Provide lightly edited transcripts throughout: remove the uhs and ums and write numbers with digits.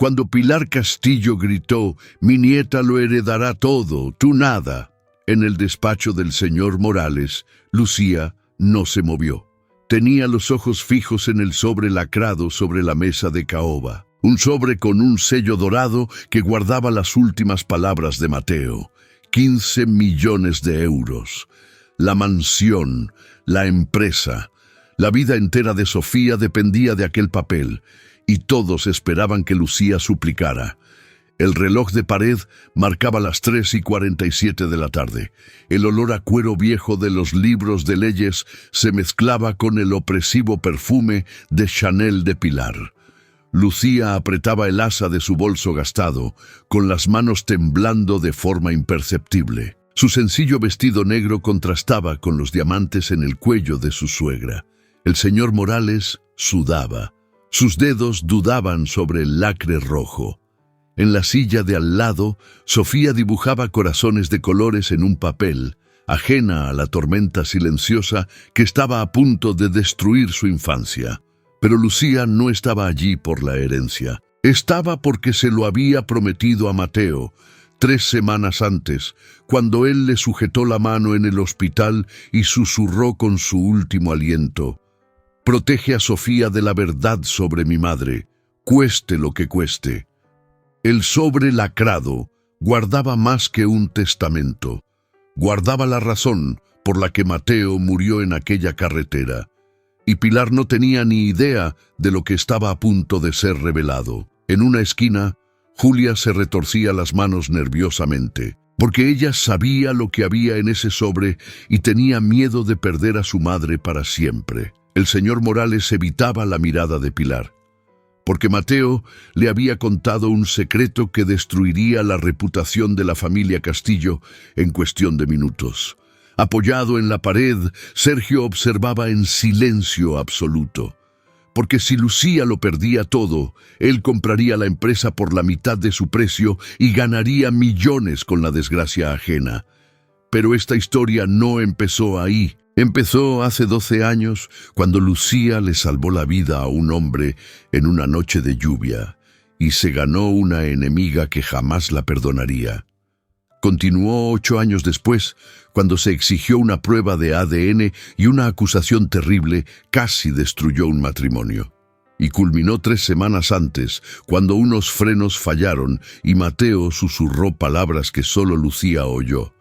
Cuando Pilar Castillo gritó: «Mi nieta lo heredará todo, tú nada», en el despacho del señor Morales, Lucía no se movió. Tenía los ojos fijos en el sobre lacrado sobre la mesa de caoba. Un sobre con un sello dorado que guardaba las últimas palabras de Mateo. 15 millones de euros. La mansión, la empresa, la vida entera de Sofía dependía de aquel papel, y todos esperaban que Lucía suplicara. El reloj de pared marcaba las 3:47 de la tarde. El olor a cuero viejo de los libros de leyes se mezclaba con el opresivo perfume de Chanel de Pilar. Lucía apretaba el asa de su bolso gastado, con las manos temblando de forma imperceptible. Su sencillo vestido negro contrastaba con los diamantes en el cuello de su suegra. El señor Morales sudaba. Sus dedos dudaban sobre el lacre rojo. En la silla de al lado, Sofía dibujaba corazones de colores en un papel, ajena a la tormenta silenciosa que estaba a punto de destruir su infancia. Pero Lucía no estaba allí por la herencia. Estaba porque se lo había prometido a Mateo 3 semanas antes, cuando él le sujetó la mano en el hospital y susurró con su último aliento: «Protege a Sofía de la verdad sobre mi madre, cueste lo que cueste». El sobre lacrado guardaba más que un testamento. Guardaba la razón por la que Mateo murió en aquella carretera. Y Pilar no tenía ni idea de lo que estaba a punto de ser revelado. En una esquina, Julia se retorcía las manos nerviosamente, porque ella sabía lo que había en ese sobre y tenía miedo de perder a su madre para siempre. El señor Morales evitaba la mirada de Pilar, porque Mateo le había contado un secreto que destruiría la reputación de la familia Castillo en cuestión de minutos. Apoyado en la pared, Sergio observaba en silencio absoluto, porque si Lucía lo perdía todo, él compraría la empresa por la mitad de su precio y ganaría millones con la desgracia ajena. Pero esta historia no empezó ahí. Empezó hace 12 años, cuando Lucía le salvó la vida a un hombre en una noche de lluvia, y se ganó una enemiga que jamás la perdonaría. Continuó 8 años después, cuando se exigió una prueba de ADN y una acusación terrible casi destruyó un matrimonio. Y culminó 3 semanas antes, cuando unos frenos fallaron y Mateo susurró palabras que solo Lucía oyó.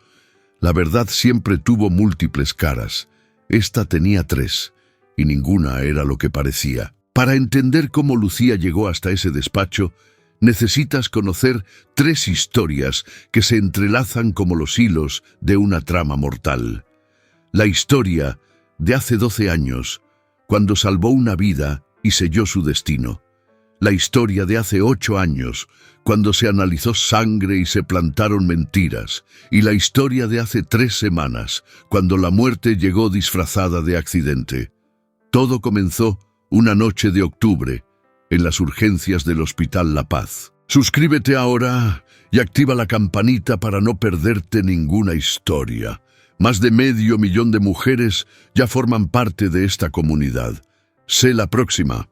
La verdad siempre tuvo múltiples caras. Esta tenía 3, y ninguna era lo que parecía. Para entender cómo Lucía llegó hasta ese despacho, necesitas conocer 3 historias que se entrelazan como los hilos de una trama mortal. La historia de hace 12 años, cuando salvó una vida y selló su destino. La historia de hace 8 años, cuando se analizó sangre y se plantaron mentiras. Y la historia de hace 3 semanas, cuando la muerte llegó disfrazada de accidente. Todo comenzó una noche de octubre, en las urgencias del Hospital La Paz. Suscríbete ahora y activa la campanita para no perderte ninguna historia. Más de 500.000 de mujeres ya forman parte de esta comunidad. Sé la próxima.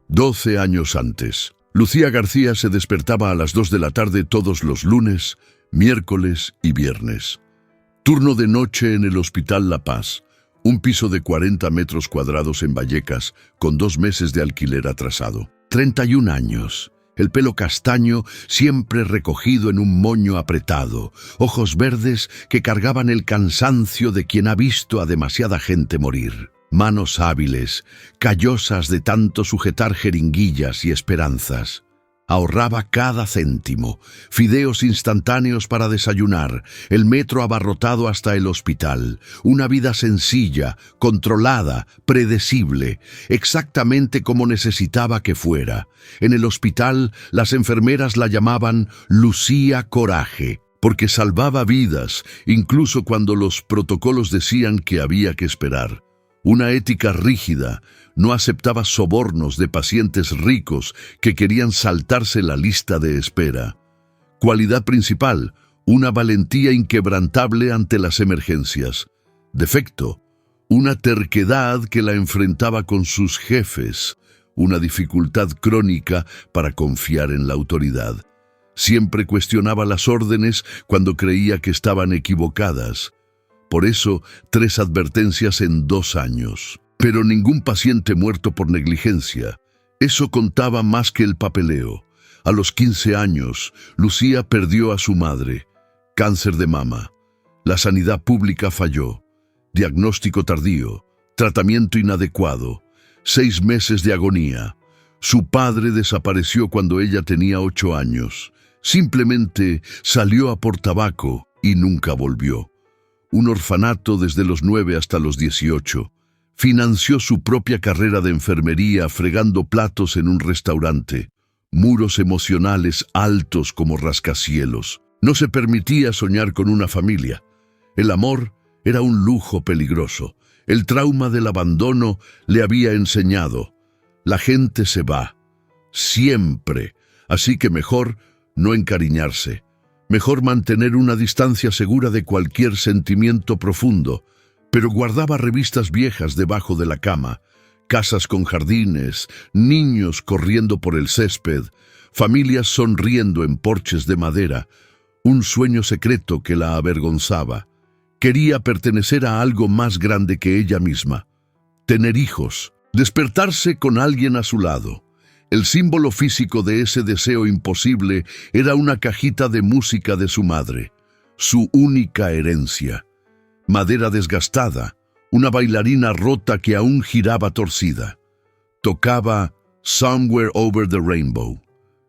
12 años antes. Lucía García se despertaba a las 2 de la tarde todos los lunes, miércoles y viernes. Turno de noche en el Hospital La Paz, un piso de 40 metros cuadrados en Vallecas, con 2 meses de alquiler atrasado. 31 años. El pelo castaño siempre recogido en un moño apretado, ojos verdes que cargaban el cansancio de quien ha visto a demasiada gente morir. Manos hábiles, callosas de tanto sujetar jeringuillas y esperanzas. Ahorraba cada céntimo, fideos instantáneos para desayunar, el metro abarrotado hasta el hospital, una vida sencilla, controlada, predecible, exactamente como necesitaba que fuera. En el hospital, las enfermeras la llamaban Lucía Coraje, porque salvaba vidas, incluso cuando los protocolos decían que había que esperar. Una ética rígida, no aceptaba sobornos de pacientes ricos que querían saltarse la lista de espera. Cualidad principal, una valentía inquebrantable ante las emergencias. Defecto, una terquedad que la enfrentaba con sus jefes, una dificultad crónica para confiar en la autoridad. Siempre cuestionaba las órdenes cuando creía que estaban equivocadas. Por eso, 3 advertencias en 2 años. Pero ningún paciente muerto por negligencia. Eso contaba más que el papeleo. A los 15 años, Lucía perdió a su madre. Cáncer de mama. La sanidad pública falló. Diagnóstico tardío. Tratamiento inadecuado. 6 meses de agonía. Su padre desapareció cuando ella tenía 8 años. Simplemente salió a por tabaco y nunca volvió. Un orfanato desde los 9 hasta los 18. Financió su propia carrera de enfermería fregando platos en un restaurante. Muros emocionales altos como rascacielos. No se permitía soñar con una familia. El amor era un lujo peligroso. El trauma del abandono le había enseñado. La gente se va. Siempre. Así que mejor no encariñarse. Mejor mantener una distancia segura de cualquier sentimiento profundo. Pero guardaba revistas viejas debajo de la cama. Casas con jardines, niños corriendo por el césped, familias sonriendo en porches de madera. Un sueño secreto que la avergonzaba. Quería pertenecer a algo más grande que ella misma. Tener hijos. Despertarse con alguien a su lado. El símbolo físico de ese deseo imposible era una cajita de música de su madre. Su única herencia. Madera desgastada. Una bailarina rota que aún giraba torcida. Tocaba Somewhere Over the Rainbow.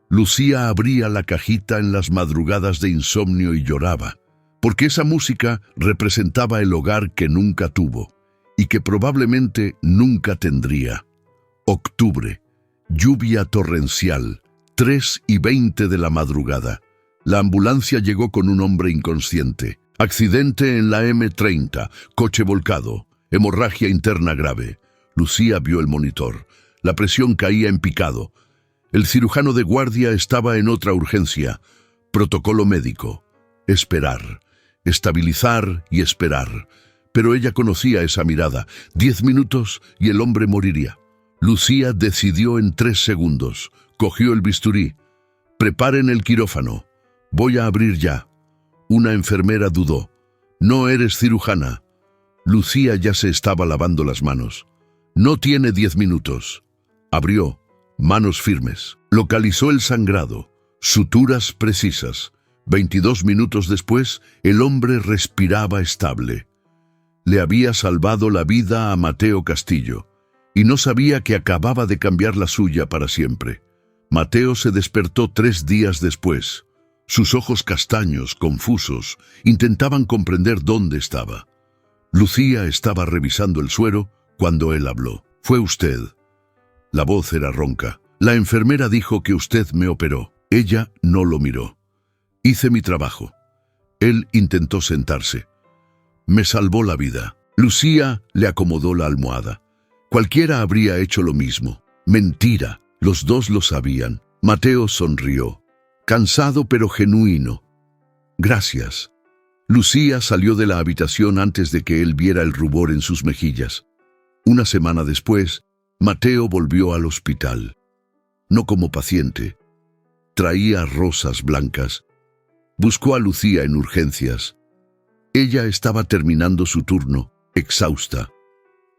Lucía abría la cajita en las madrugadas de insomnio y lloraba, porque esa música representaba el hogar que nunca tuvo y que probablemente nunca tendría. Octubre, lluvia torrencial, 3:20 de la madrugada. La ambulancia llegó con un hombre inconsciente. Accidente en la M30, coche volcado, hemorragia interna grave. Lucía vio el monitor. La presión caía en picado. El cirujano de guardia estaba en otra urgencia. Protocolo médico. Esperar. Estabilizar y esperar. Pero ella conocía esa mirada. 10 minutos y el hombre moriría. Lucía decidió en 3 segundos. Cogió el bisturí. Preparen el quirófano. Voy a abrir ya. Una enfermera dudó. No eres cirujana. Lucía ya se estaba lavando las manos. No tiene 10 minutos. Abrió. Manos firmes. Localizó el sangrado. Suturas precisas. 22 minutos después, el hombre respiraba estable. Le había salvado la vida a Mateo Castillo, y no sabía que acababa de cambiar la suya para siempre. Mateo se despertó 3 días después. Sus ojos castaños, confusos, intentaban comprender dónde estaba. Lucía estaba revisando el suero cuando él habló. «Fue usted». La voz era ronca. «La enfermera dijo que usted me operó». Ella no lo miró. «Hice mi trabajo». Él intentó sentarse. «Me salvó la vida». Lucía le acomodó la almohada. Cualquiera habría hecho lo mismo. Mentira. Los dos lo sabían. Mateo sonrió. Cansado pero genuino. «Gracias». Lucía salió de la habitación antes de que él viera el rubor en sus mejillas. Una semana después, Mateo volvió al hospital. No como paciente. Traía rosas blancas. Buscó a Lucía en urgencias. Ella estaba terminando su turno, exhausta.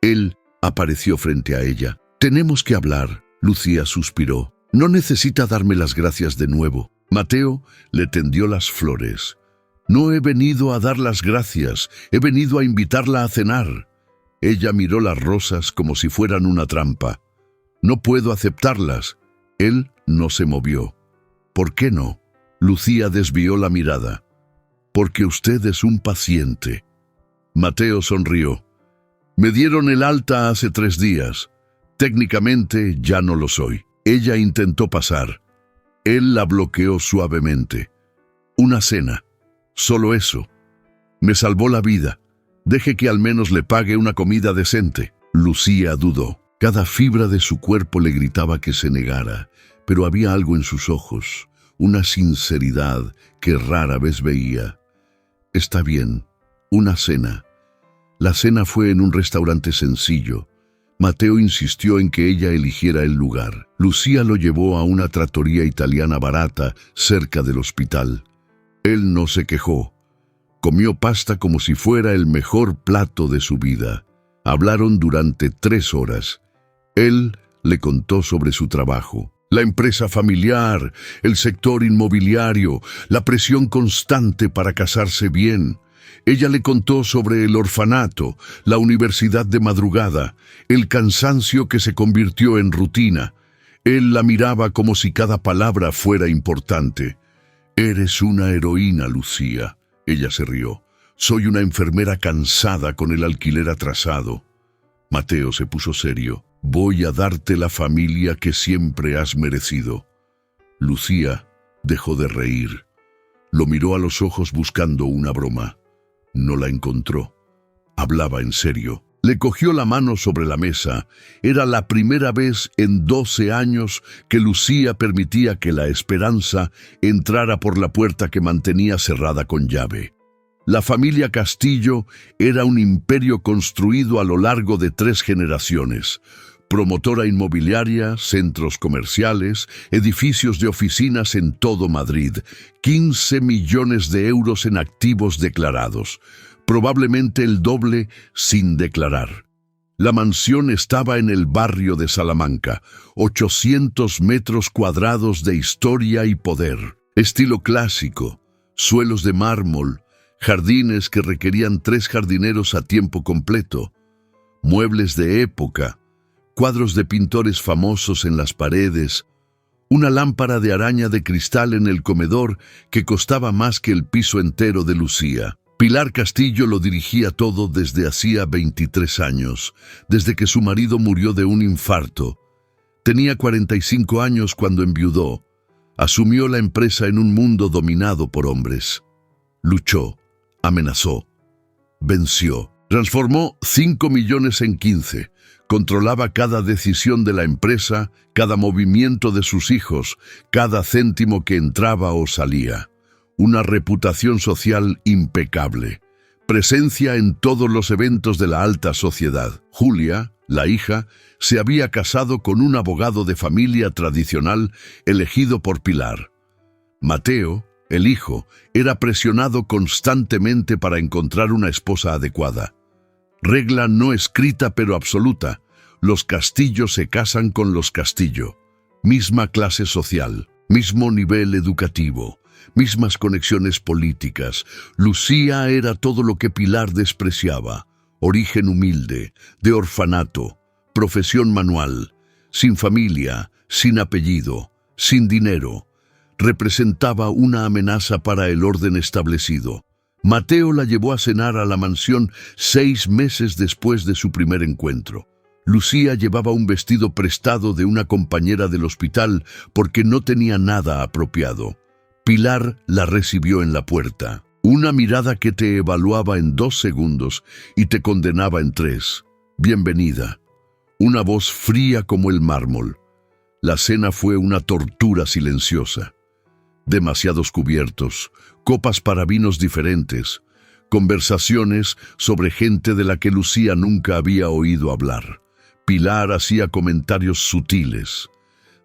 Él apareció frente a ella. «Tenemos que hablar», Lucía suspiró. «No necesita darme las gracias de nuevo». Mateo le tendió las flores. «No he venido a dar las gracias, he venido a invitarla a cenar». Ella miró las rosas como si fueran una trampa. «No puedo aceptarlas». Él no se movió. «¿Por qué no?» Lucía desvió la mirada. «Porque usted es un paciente». Mateo sonrió. «Me dieron el alta hace 3 días. Técnicamente ya no lo soy». Ella intentó pasar. Él la bloqueó suavemente. «Una cena. Solo eso. Me salvó la vida. Deje que al menos le pague una comida decente». Lucía dudó. Cada fibra de su cuerpo le gritaba que se negara, pero había algo en sus ojos, una sinceridad que rara vez veía. «Está bien. Una cena». La cena fue en un restaurante sencillo. Mateo insistió en que ella eligiera el lugar. Lucía lo llevó a una trattoria italiana barata cerca del hospital. Él no se quejó. Comió pasta como si fuera el mejor plato de su vida. Hablaron durante 3 horas. Él le contó sobre su trabajo, la empresa familiar, el sector inmobiliario, la presión constante para casarse bien. Ella le contó sobre el orfanato, la universidad de madrugada, el cansancio que se convirtió en rutina. Él la miraba como si cada palabra fuera importante. «Eres una heroína, Lucía». Ella se rió. «Soy una enfermera cansada con el alquiler atrasado». Mateo se puso serio. «Voy a darte la familia que siempre has merecido». Lucía dejó de reír. Lo miró a los ojos buscando una broma. No la encontró. Hablaba en serio. Le cogió la mano sobre la mesa. Era la primera vez en 12 años que Lucía permitía que la esperanza entrara por la puerta que mantenía cerrada con llave. La familia Castillo era un imperio construido a lo largo de 3 generaciones. Promotora inmobiliaria, centros comerciales, edificios de oficinas en todo Madrid, 15 millones de euros en activos declarados, probablemente el doble sin declarar. La mansión estaba en el barrio de Salamanca, 800 metros cuadrados de historia y poder, estilo clásico, suelos de mármol, jardines que requerían 3 jardineros a tiempo completo, muebles de época, cuadros de pintores famosos en las paredes, una lámpara de araña de cristal en el comedor que costaba más que el piso entero de Lucía. Pilar Castillo lo dirigía todo desde hacía 23 años, desde que su marido murió de un infarto. Tenía 45 años cuando enviudó. Asumió la empresa en un mundo dominado por hombres. Luchó, amenazó, venció. Transformó 5 millones en 15. Controlaba cada decisión de la empresa, cada movimiento de sus hijos, cada céntimo que entraba o salía. Una reputación social impecable. Presencia en todos los eventos de la alta sociedad. Julia, la hija, se había casado con un abogado de familia tradicional elegido por Pilar. Mateo, el hijo, era presionado constantemente para encontrar una esposa adecuada. Regla no escrita pero absoluta. Los Castillo se casan con los Castillo. Misma clase social, mismo nivel educativo, mismas conexiones políticas. Lucía era todo lo que Pilar despreciaba. Origen humilde, de orfanato, profesión manual, sin familia, sin apellido, sin dinero. Representaba una amenaza para el orden establecido. Mateo la llevó a cenar a la mansión 6 meses después de su primer encuentro. Lucía llevaba un vestido prestado de una compañera del hospital porque no tenía nada apropiado. Pilar la recibió en la puerta. Una mirada que te evaluaba en 2 segundos y te condenaba en 3. Bienvenida. Una voz fría como el mármol. La cena fue una tortura silenciosa. Demasiados cubiertos, copas para vinos diferentes, conversaciones sobre gente de la que Lucía nunca había oído hablar. Pilar hacía comentarios sutiles.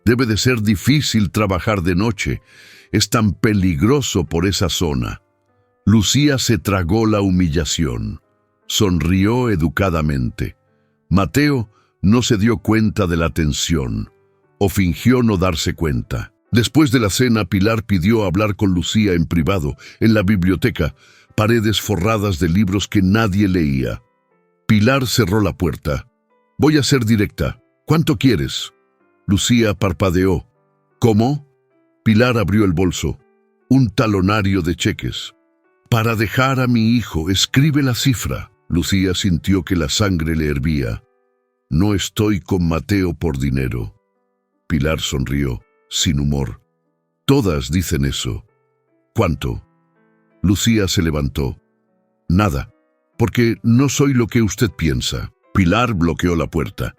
Debe de ser difícil trabajar de noche. Es tan peligroso por esa zona. Lucía se tragó la humillación. Sonrió educadamente. Mateo no se dio cuenta de la tensión, o fingió no darse cuenta. Después de la cena, Pilar pidió hablar con Lucía en privado, en la biblioteca, paredes forradas de libros que nadie leía. Pilar cerró la puerta. «Voy a ser directa. ¿Cuánto quieres?» Lucía parpadeó. «¿Cómo?» Pilar abrió el bolso. Un talonario de cheques. «Para dejar a mi hijo, escribe la cifra». Lucía sintió que la sangre le hervía. «No estoy con Mateo por dinero». Pilar sonrió, sin humor. «Todas dicen eso». «¿Cuánto?» Lucía se levantó. «Nada, porque no soy lo que usted piensa». Pilar bloqueó la puerta.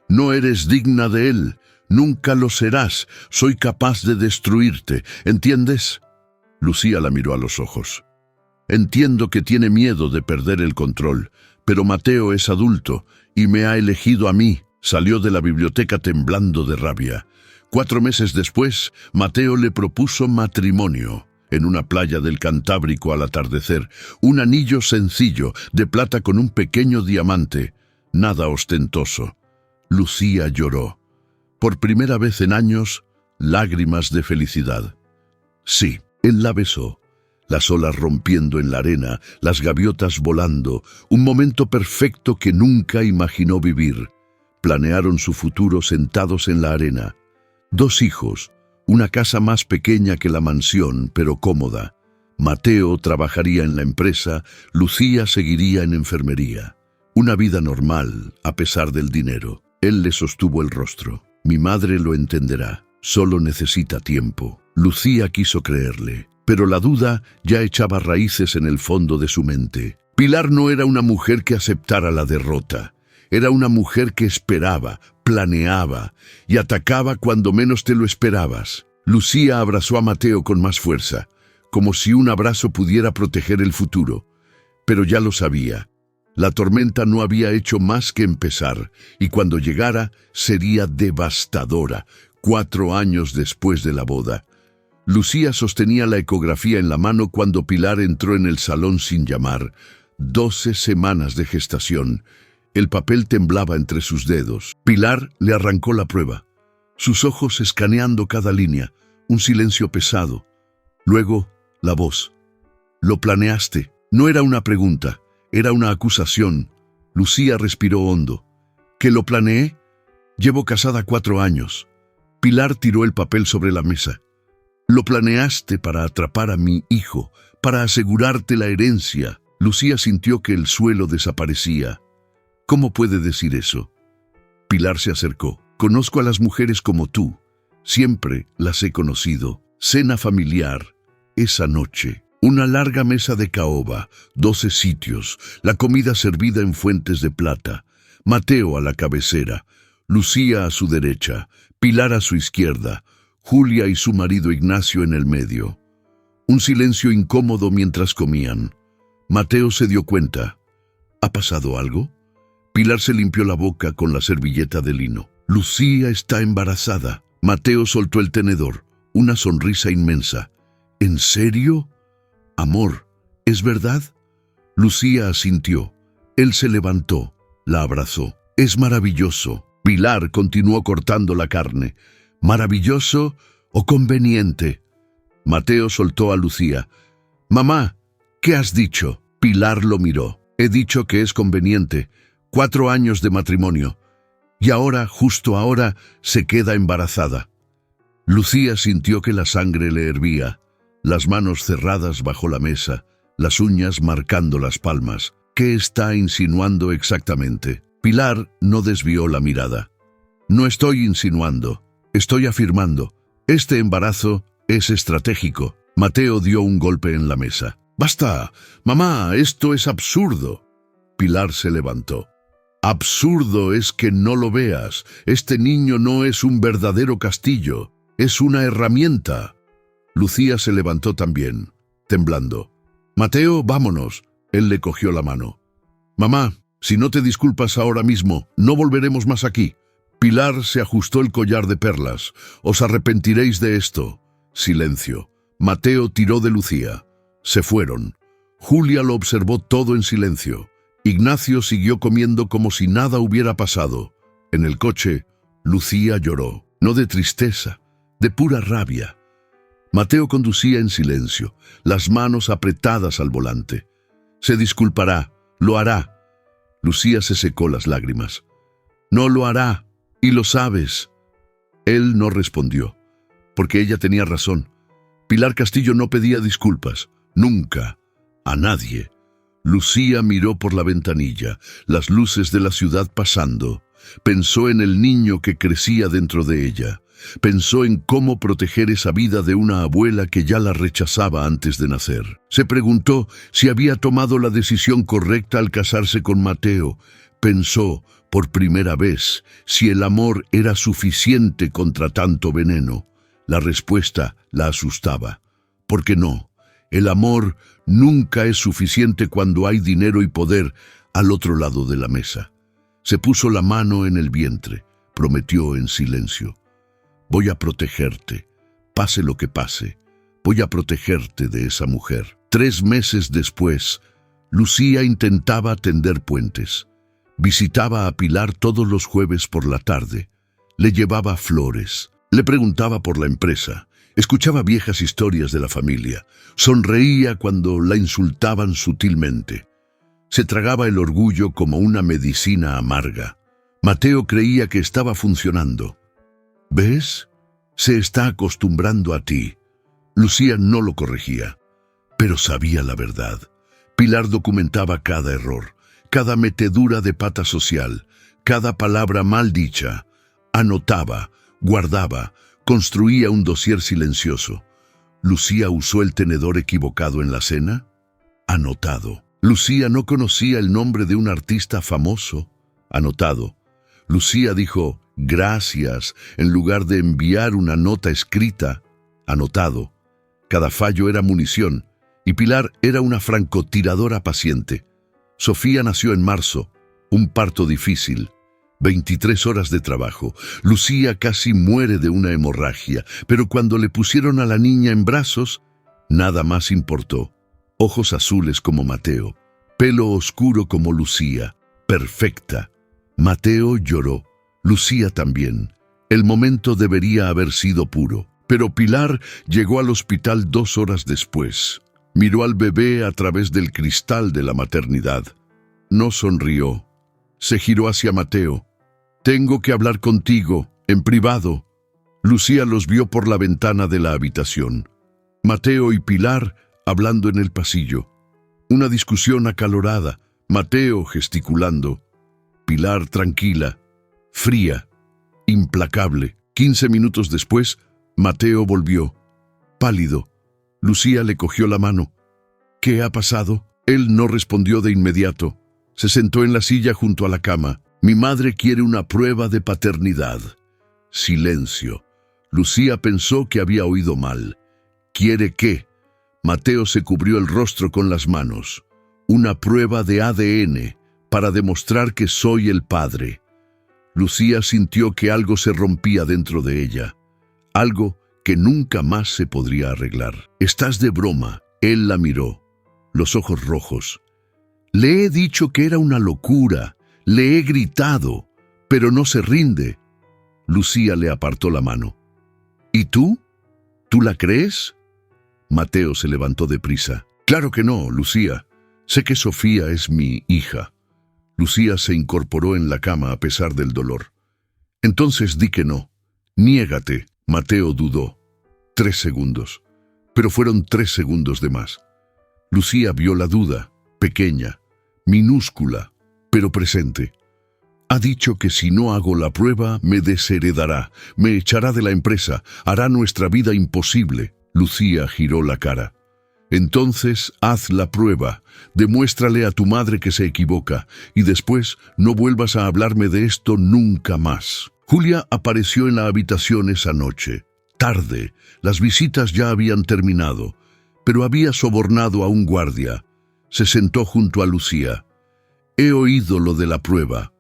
«No eres digna de él. Nunca lo serás. Soy capaz de destruirte. ¿Entiendes?» Lucía la miró a los ojos. «Entiendo que tiene miedo de perder el control, pero Mateo es adulto y me ha elegido a mí. Salió de la biblioteca temblando de rabia. 4 meses después, Mateo le propuso matrimonio. En una playa del Cantábrico al atardecer, un anillo sencillo, de plata con un pequeño diamante, nada ostentoso. Lucía lloró. Por primera vez en años, lágrimas de felicidad. Sí, él la besó. Las olas rompiendo en la arena, las gaviotas volando, un momento perfecto que nunca imaginó vivir. Planearon su futuro sentados en la arena. 2 hijos, una casa más pequeña que la mansión, pero cómoda. Mateo trabajaría en la empresa, Lucía seguiría en enfermería. Una vida normal, a pesar del dinero. Él le sostuvo el rostro. Mi madre lo entenderá, solo necesita tiempo. Lucía quiso creerle, pero la duda ya echaba raíces en el fondo de su mente. Pilar no era una mujer que aceptara la derrota. Era una mujer que esperaba, planeaba y atacaba cuando menos te lo esperabas. Lucía abrazó a Mateo con más fuerza, como si un abrazo pudiera proteger el futuro. Pero ya lo sabía. La tormenta no había hecho más que empezar, y cuando llegara sería devastadora, 4 años después de la boda. Lucía sostenía la ecografía en la mano cuando Pilar entró en el salón sin llamar. 12 semanas de gestación. El papel temblaba entre sus dedos. Pilar le arrancó la prueba, sus ojos escaneando cada línea, un silencio pesado. Luego, la voz. «Lo planeaste». No era una pregunta, era una acusación. Lucía respiró hondo. ¿Que lo planeé? Llevo casada 4 años. Pilar tiró el papel sobre la mesa. «Lo planeaste para atrapar a mi hijo, para asegurarte la herencia». Lucía sintió que el suelo desaparecía. ¿Cómo puede decir eso? Pilar se acercó. Conozco a las mujeres como tú. Siempre las he conocido. Cena familiar. Esa noche. Una larga mesa de caoba, 12 sitios, la comida servida en fuentes de plata. Mateo a la cabecera, Lucía a su derecha, Pilar a su izquierda, Julia y su marido Ignacio en el medio. Un silencio incómodo mientras comían. Mateo se dio cuenta. ¿Ha pasado algo? Pilar se limpió la boca con la servilleta de lino. Lucía está embarazada. Mateo soltó el tenedor, una sonrisa inmensa. ¿En serio? Amor, ¿es verdad? Lucía asintió. Él se levantó, la abrazó. Es maravilloso. Pilar continuó cortando la carne. ¿Maravilloso o conveniente? Mateo soltó a Lucía. Mamá, ¿qué has dicho? Pilar lo miró. He dicho que es conveniente. 4 años de matrimonio. Y ahora, justo ahora, se queda embarazada. Lucía sintió que la sangre le hervía, las manos cerradas bajo la mesa, las uñas marcando las palmas. ¿Qué está insinuando exactamente? Pilar no desvió la mirada. No estoy insinuando, estoy afirmando. Este embarazo es estratégico. Mateo dio un golpe en la mesa. ¡Basta! Mamá, esto es absurdo. Pilar se levantó. Absurdo es que no lo veas. Este niño no es un verdadero castillo, es una herramienta. Lucía se levantó también, temblando. Mateo, vámonos. Él le cogió la mano. Mamá, si no te disculpas ahora mismo, no volveremos más aquí. Pilar se ajustó el collar de perlas. Os arrepentiréis de esto. Silencio. Mateo tiró de Lucía. Se fueron. Julia lo observó todo en silencio. Ignacio siguió comiendo como si nada hubiera pasado. En el coche, Lucía lloró, no de tristeza, de pura rabia. Mateo conducía en silencio, las manos apretadas al volante. Se disculpará, lo hará. Lucía se secó las lágrimas. No lo hará, y lo sabes. Él no respondió, porque ella tenía razón. Pilar Castillo no pedía disculpas, nunca, a nadie. Lucía miró por la ventanilla, las luces de la ciudad pasando. Pensó en el niño que crecía dentro de ella. Pensó en cómo proteger esa vida de una abuela que ya la rechazaba antes de nacer. Se preguntó si había tomado la decisión correcta al casarse con Mateo. Pensó, por primera vez, si el amor era suficiente contra tanto veneno. La respuesta la asustaba. ¿Por qué no? El amor nunca es suficiente cuando hay dinero y poder al otro lado de la mesa. Se puso la mano en el vientre, prometió en silencio. Voy a protegerte, pase lo que pase. Voy a protegerte de esa mujer. 3 meses después, Lucía intentaba tender puentes. Visitaba a Pilar todos los jueves por la tarde. Le llevaba flores. Le preguntaba por la empresa. Escuchaba viejas historias de la familia. Sonreía cuando la insultaban sutilmente. Se tragaba el orgullo como una medicina amarga. Mateo creía que estaba funcionando. ¿Ves? Se está acostumbrando a ti. Lucía no lo corregía, pero sabía la verdad. Pilar documentaba cada error, cada metedura de pata social, cada palabra mal dicha. Anotaba, guardaba, construía un dossier silencioso. ¿Lucía usó el tenedor equivocado en la cena? Anotado. Lucía no conocía el nombre de un artista famoso. Anotado. Lucía dijo gracias en lugar de enviar una nota escrita. Anotado. Cada fallo era munición, y Pilar era una francotiradora paciente. Sofía nació en marzo, un parto difícil, 23 horas de trabajo. Lucía casi muere de una hemorragia, pero cuando le pusieron a la niña en brazos, nada más importó. Ojos azules como Mateo, pelo oscuro como Lucía, perfecta. Mateo lloró, Lucía también. El momento debería haber sido puro. Pero Pilar llegó al hospital 2 horas después. Miró al bebé a través del cristal de la maternidad. No sonrió. Se giró hacia Mateo. Tengo que hablar contigo, en privado. Lucía los vio por la ventana de la habitación. Mateo y Pilar hablando en el pasillo. Una discusión acalorada. Mateo gesticulando. Pilar tranquila, fría, implacable. 15 minutos después, Mateo volvió, pálido. Lucía le cogió la mano. ¿Qué ha pasado? Él no respondió de inmediato. Se sentó en la silla junto a la cama. Mi madre quiere una prueba de paternidad. Silencio. Lucía pensó que había oído mal. ¿Quiere qué? Mateo se cubrió el rostro con las manos. Una prueba de ADN para demostrar que soy el padre. Lucía sintió que algo se rompía dentro de ella. Algo que nunca más se podría arreglar. ¿Estás de broma? Él la miró, los ojos rojos. Le he dicho que era una locura, le he gritado, pero no se rinde. Lucía le apartó la mano. ¿Y tú? ¿Tú la crees? Mateo se levantó deprisa. Claro que no, Lucía. Sé que Sofía es mi hija. Lucía se incorporó en la cama a pesar del dolor. Entonces di que no. Niégate. Mateo dudó. 3 segundos. Pero fueron 3 segundos de más. Lucía vio la duda, pequeña, minúscula, pero presente. Ha dicho que si no hago la prueba, me desheredará, me echará de la empresa, hará nuestra vida imposible. Lucía giró la cara. Entonces, haz la prueba, demuéstrale a tu madre que se equivoca, y después no vuelvas a hablarme de esto nunca más. Julia apareció en la habitación esa noche. Tarde, las visitas ya habían terminado, pero había sobornado a un guardia. Se sentó junto a Lucía. He oído lo de la prueba.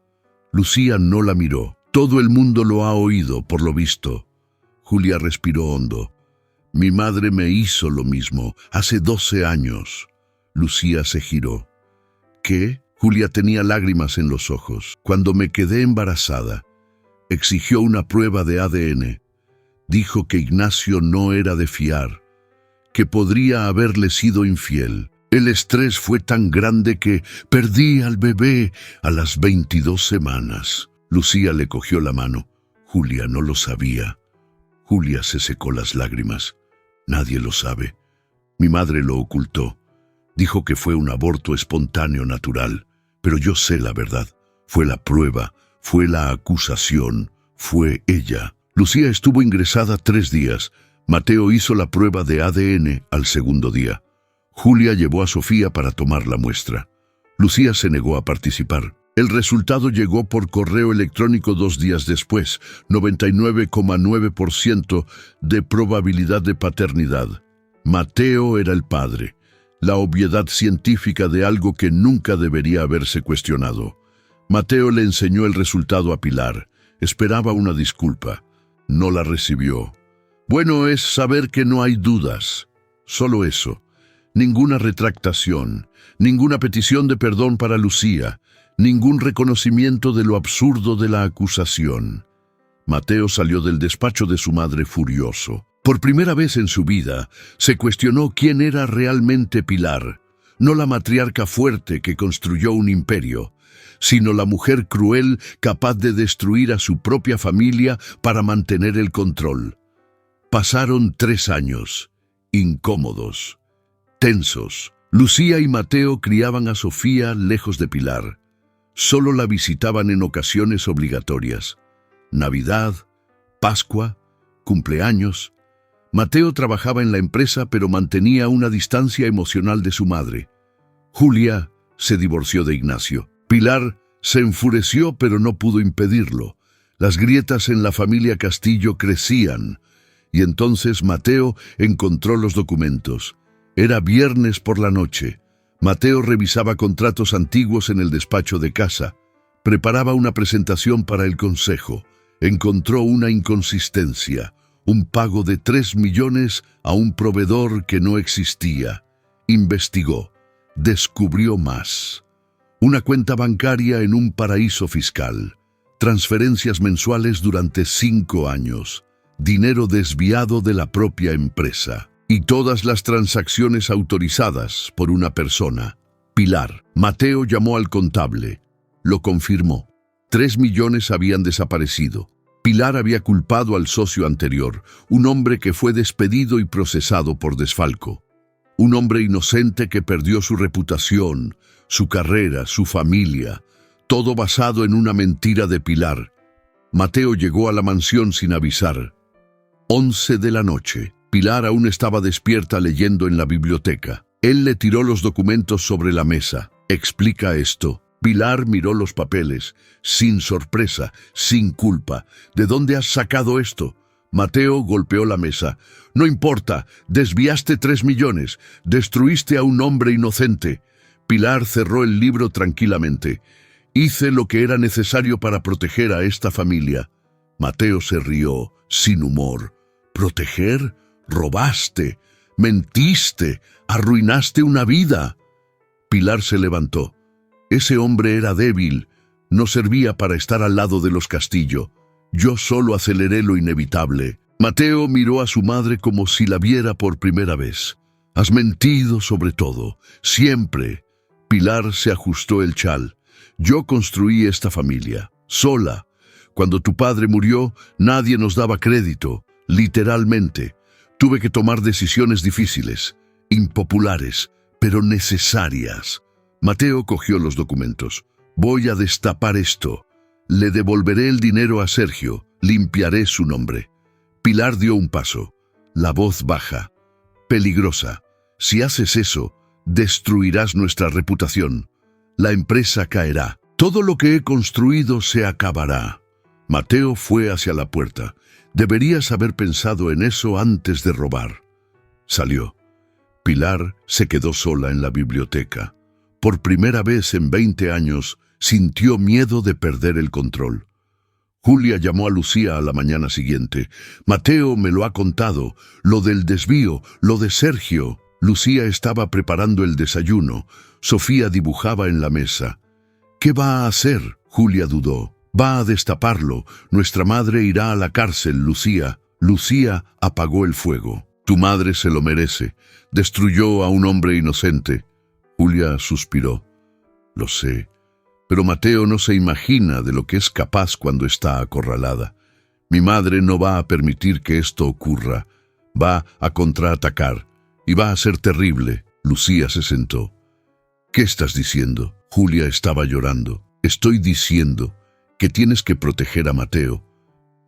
Lucía no la miró. Todo el mundo lo ha oído, por lo visto. Julia respiró hondo. Mi madre me hizo lo mismo, hace 12 años. Lucía se giró. ¿Qué? Julia tenía lágrimas en los ojos. Cuando me quedé embarazada, exigió una prueba de ADN. Dijo que Ignacio no era de fiar, que podría haberle sido infiel. El estrés fue tan grande que perdí al bebé a las 22 semanas. Lucía le cogió la mano. Julia no lo sabía. Julia se secó las lágrimas. Nadie lo sabe. Mi madre lo ocultó. Dijo que fue un aborto espontáneo natural. Pero yo sé la verdad. Fue la prueba, fue la acusación, fue ella. Lucía estuvo ingresada 3 días. Mateo hizo la prueba de ADN al segundo día. Julia llevó a Sofía para tomar la muestra. Lucía se negó a participar. El resultado llegó por correo electrónico 2 días después. 99,9% de probabilidad de paternidad. Mateo era el padre. La obviedad científica de algo que nunca debería haberse cuestionado. Mateo le enseñó el resultado a Pilar. Esperaba una disculpa. No la recibió. Bueno es saber que no hay dudas. Solo eso. Ninguna retractación, ninguna petición de perdón para Lucía, ningún reconocimiento de lo absurdo de la acusación. Mateo salió del despacho de su madre furioso. Por primera vez en su vida, se cuestionó quién era realmente Pilar, no la matriarca fuerte que construyó un imperio, sino la mujer cruel capaz de destruir a su propia familia para mantener el control. Pasaron 3 años, incómodos, tensos. Lucía y Mateo criaban a Sofía lejos de Pilar. Solo la visitaban en ocasiones obligatorias. Navidad, Pascua, cumpleaños. Mateo trabajaba en la empresa pero mantenía una distancia emocional de su madre. Julia se divorció de Ignacio. Pilar se enfureció pero no pudo impedirlo. Las grietas en la familia Castillo crecían y entonces Mateo encontró los documentos. Era viernes por la noche. Mateo revisaba contratos antiguos en el despacho de casa. Preparaba una presentación para el consejo. Encontró una inconsistencia, un pago de 3 millones a un proveedor que no existía. Investigó. Descubrió más. Una cuenta bancaria en un paraíso fiscal. Transferencias mensuales durante 5 años. Dinero desviado de la propia empresa. Y todas las transacciones autorizadas por una persona. Pilar. Mateo llamó al contable. Lo confirmó. 3 millones habían desaparecido. Pilar había culpado al socio anterior, un hombre que fue despedido y procesado por desfalco. Un hombre inocente que perdió su reputación, su carrera, su familia, todo basado en una mentira de Pilar. Mateo llegó a la mansión sin avisar. 11 de la noche. Pilar aún estaba despierta leyendo en la biblioteca. Él le tiró los documentos sobre la mesa. Explica esto. Pilar miró los papeles, sin sorpresa, sin culpa. ¿De dónde has sacado esto? Mateo golpeó la mesa. No importa, desviaste 3 millones, destruiste a un hombre inocente. Pilar cerró el libro tranquilamente. Hice lo que era necesario para proteger a esta familia. Mateo se rió, sin humor. ¿Proteger? Robaste, mentiste, arruinaste una vida. Pilar se levantó. Ese hombre era débil, no servía para estar al lado de los Castillo. Yo solo aceleré lo inevitable. Mateo miró a su madre como si la viera por primera vez. Has mentido sobre todo, siempre. Pilar se ajustó el chal. Yo construí esta familia, sola. Cuando tu padre murió, nadie nos daba crédito, literalmente. Tuve que tomar decisiones difíciles, impopulares, pero necesarias. Mateo cogió los documentos. Voy a destapar esto. Le devolveré el dinero a Sergio. Limpiaré su nombre. Pilar dio un paso. La voz baja. Peligrosa. Si haces eso, destruirás nuestra reputación. La empresa caerá. Todo lo que he construido se acabará. Mateo fue hacia la puerta. Deberías haber pensado en eso antes de robar. Salió. Pilar se quedó sola en la biblioteca. Por primera vez en 20 años, sintió miedo de perder el control. Julia llamó a Lucía a la mañana siguiente. Mateo me lo ha contado, lo del desvío, lo de Sergio. Lucía estaba preparando el desayuno. Sofía dibujaba en la mesa. ¿Qué va a hacer? Julia dudó. Va a destaparlo. Nuestra madre irá a la cárcel, Lucía. Lucía apagó el fuego. Tu madre se lo merece. Destruyó a un hombre inocente. Julia suspiró. Lo sé, pero Mateo no se imagina de lo que es capaz cuando está acorralada. Mi madre no va a permitir que esto ocurra. Va a contraatacar y va a ser terrible. Lucía se sentó. ¿Qué estás diciendo? Julia estaba llorando. Estoy diciendo que tienes que proteger a Mateo,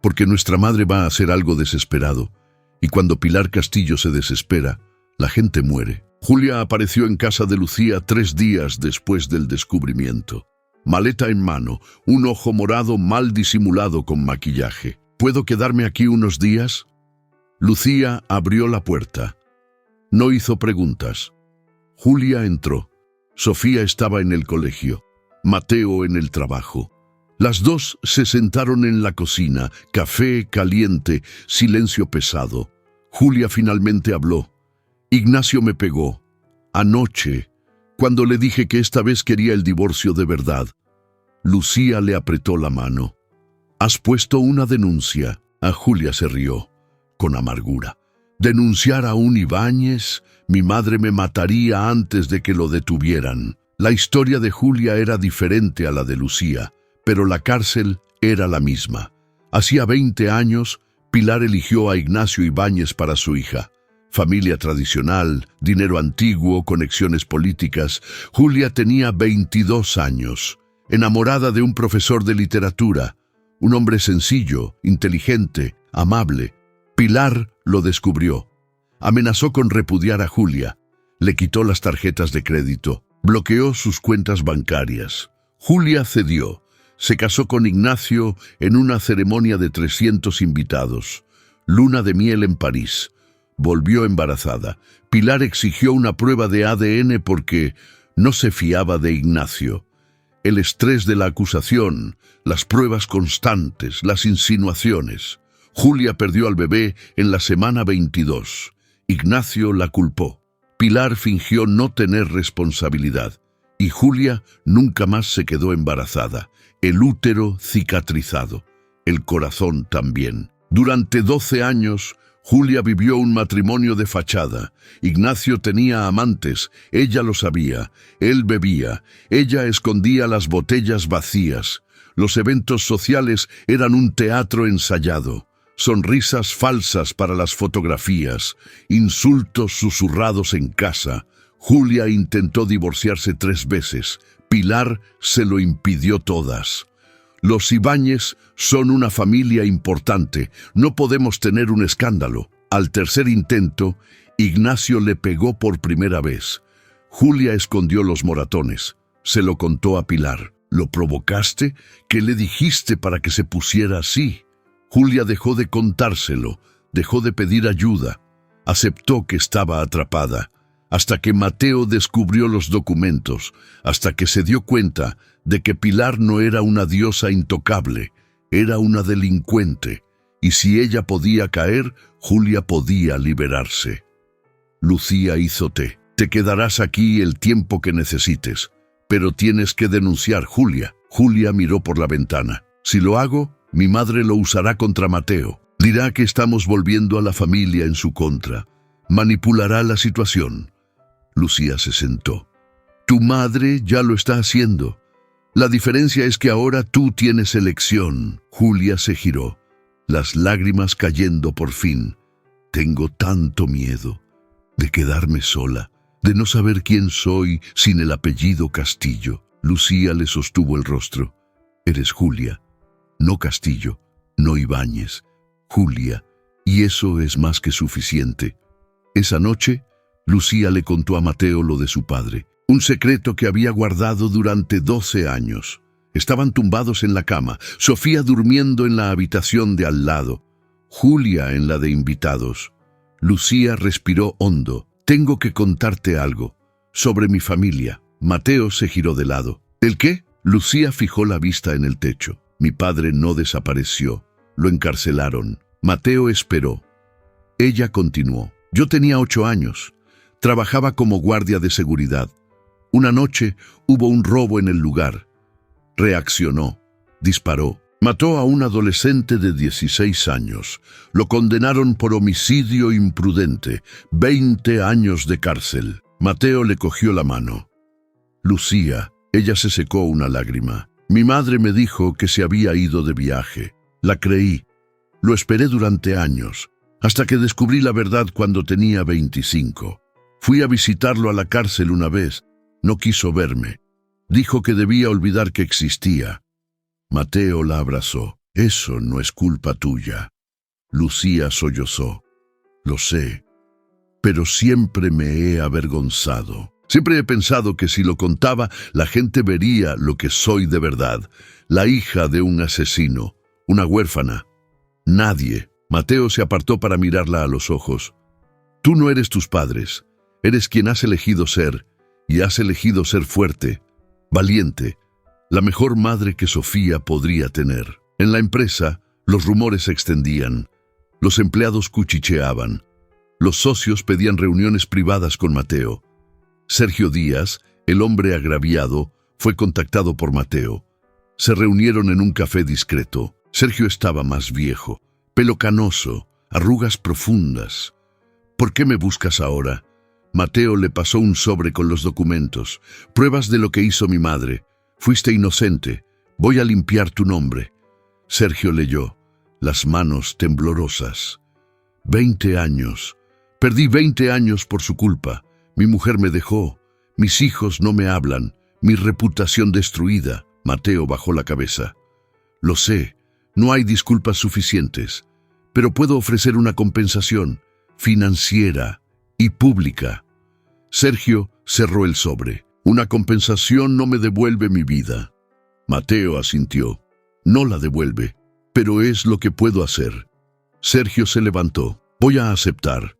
porque nuestra madre va a hacer algo desesperado, y cuando Pilar Castillo se desespera, la gente muere. Julia apareció en casa de Lucía 3 días después del descubrimiento. Maleta en mano, un ojo morado mal disimulado con maquillaje. ¿Puedo quedarme aquí unos días? Lucía abrió la puerta. No hizo preguntas. Julia entró. Sofía estaba en el colegio. Mateo en el trabajo. Las dos se sentaron en la cocina, café caliente, silencio pesado. Julia finalmente habló. Ignacio me pegó. Anoche, cuando le dije que esta vez quería el divorcio de verdad. Lucía le apretó la mano. ¿Has puesto una denuncia? A Julia se rió, con amargura. ¿Denunciar a un Ibáñez? Mi madre me mataría antes de que lo detuvieran. La historia de Julia era diferente a la de Lucía, pero la cárcel era la misma. Hacía 20 años, Pilar eligió a Ignacio Ibáñez para su hija. Familia tradicional, dinero antiguo, conexiones políticas. Julia tenía 22 años, enamorada de un profesor de literatura, un hombre sencillo, inteligente, amable. Pilar lo descubrió. Amenazó con repudiar a Julia. Le quitó las tarjetas de crédito. Bloqueó sus cuentas bancarias. Julia cedió. Se casó con Ignacio en una ceremonia de 300 invitados. Luna de miel en París. Volvió embarazada. Pilar exigió una prueba de ADN porque no se fiaba de Ignacio. El estrés de la acusación, las pruebas constantes, las insinuaciones. Julia perdió al bebé en la semana 22. Ignacio la culpó. Pilar fingió no tener responsabilidad y Julia nunca más se quedó embarazada. El útero cicatrizado, el corazón también. Durante 12 años, Julia vivió un matrimonio de fachada. Ignacio tenía amantes, ella lo sabía. Él bebía, ella escondía las botellas vacías. Los eventos sociales eran un teatro ensayado. Sonrisas falsas para las fotografías, insultos susurrados en casa. Julia intentó divorciarse 3 veces. Pilar se lo impidió todas. Los Ibáñez son una familia importante. No podemos tener un escándalo. Al tercer intento, Ignacio le pegó por primera vez. Julia escondió los moratones. Se lo contó a Pilar. ¿Lo provocaste? ¿Qué le dijiste para que se pusiera así? Julia dejó de contárselo, dejó de pedir ayuda. Aceptó que estaba atrapada, hasta que Mateo descubrió los documentos, hasta que se dio cuenta de que Pilar no era una diosa intocable, era una delincuente, y si ella podía caer, Julia podía liberarse. Lucía hizo té. Te quedarás aquí el tiempo que necesites, pero tienes que denunciar, Julia. Julia miró por la ventana. Si lo hago, mi madre lo usará contra Mateo. Dirá que estamos volviendo a la familia en su contra. Manipulará la situación. Lucía se sentó. Tu madre ya lo está haciendo. La diferencia es que ahora tú tienes elección. Julia se giró, las lágrimas cayendo por fin. Tengo tanto miedo de quedarme sola, de no saber quién soy sin el apellido Castillo. Lucía le sostuvo el rostro. Eres Julia. No Castillo, no Ibáñez, Julia, y eso es más que suficiente. Esa noche, Lucía le contó a Mateo lo de su padre, un secreto que había guardado durante 12 años. Estaban tumbados en la cama, Sofía durmiendo en la habitación de al lado, Julia en la de invitados. Lucía respiró hondo. Tengo que contarte algo sobre mi familia. Mateo se giró de lado. ¿El qué? Lucía fijó la vista en el techo. Mi padre no desapareció, lo encarcelaron. Mateo esperó. Ella continuó. Yo tenía 8 años. Trabajaba como guardia de seguridad. Una noche hubo un robo en el lugar. Reaccionó, disparó. Mató a un adolescente de 16 años. Lo condenaron por homicidio imprudente. 20 años de cárcel. Mateo le cogió la mano. Lucía, ella se secó una lágrima. Mi madre me dijo que se había ido de viaje. La creí. Lo esperé durante años, hasta que descubrí la verdad cuando tenía 25. Fui a visitarlo a la cárcel una vez. No quiso verme. Dijo que debía olvidar que existía. Mateo la abrazó. Eso no es culpa tuya. Lucía sollozó. Lo sé, pero siempre me he avergonzado. Siempre he pensado que si lo contaba, la gente vería lo que soy de verdad. La hija de un asesino, una huérfana. Nadie. Mateo se apartó para mirarla a los ojos. Tú no eres tus padres. Eres quien has elegido ser, y has elegido ser fuerte, valiente. la mejor madre que Sofía podría tener. En la empresa, los rumores se extendían. Los empleados cuchicheaban. Los socios pedían reuniones privadas con Mateo. Sergio Díaz, el hombre agraviado, fue contactado por Mateo. Se reunieron en un café discreto. Sergio estaba más viejo, pelo canoso, arrugas profundas. ¿Por qué me buscas ahora? Mateo le pasó un sobre con los documentos. Pruebas de lo que hizo mi madre. Fuiste inocente. Voy a limpiar tu nombre. Sergio leyó, las manos temblorosas. 20 años. Perdí 20 años por su culpa. Mi mujer me dejó. Mis hijos no me hablan. Mi reputación destruida. Mateo bajó la cabeza. Lo sé, no hay disculpas suficientes, pero puedo ofrecer una compensación financiera y pública. Sergio cerró el sobre. Una compensación no me devuelve mi vida. Mateo asintió. No la devuelve, pero es lo que puedo hacer. Sergio se levantó. Voy a aceptar.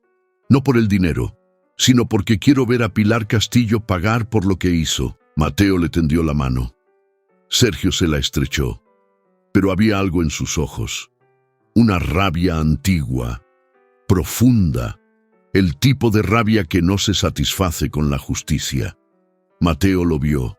No por el dinero, sino porque quiero ver a Pilar Castillo pagar por lo que hizo. Mateo le tendió la mano. Sergio se la estrechó, pero había algo en sus ojos. Una rabia antigua, profunda, el tipo de rabia que no se satisface con la justicia. Mateo lo vio,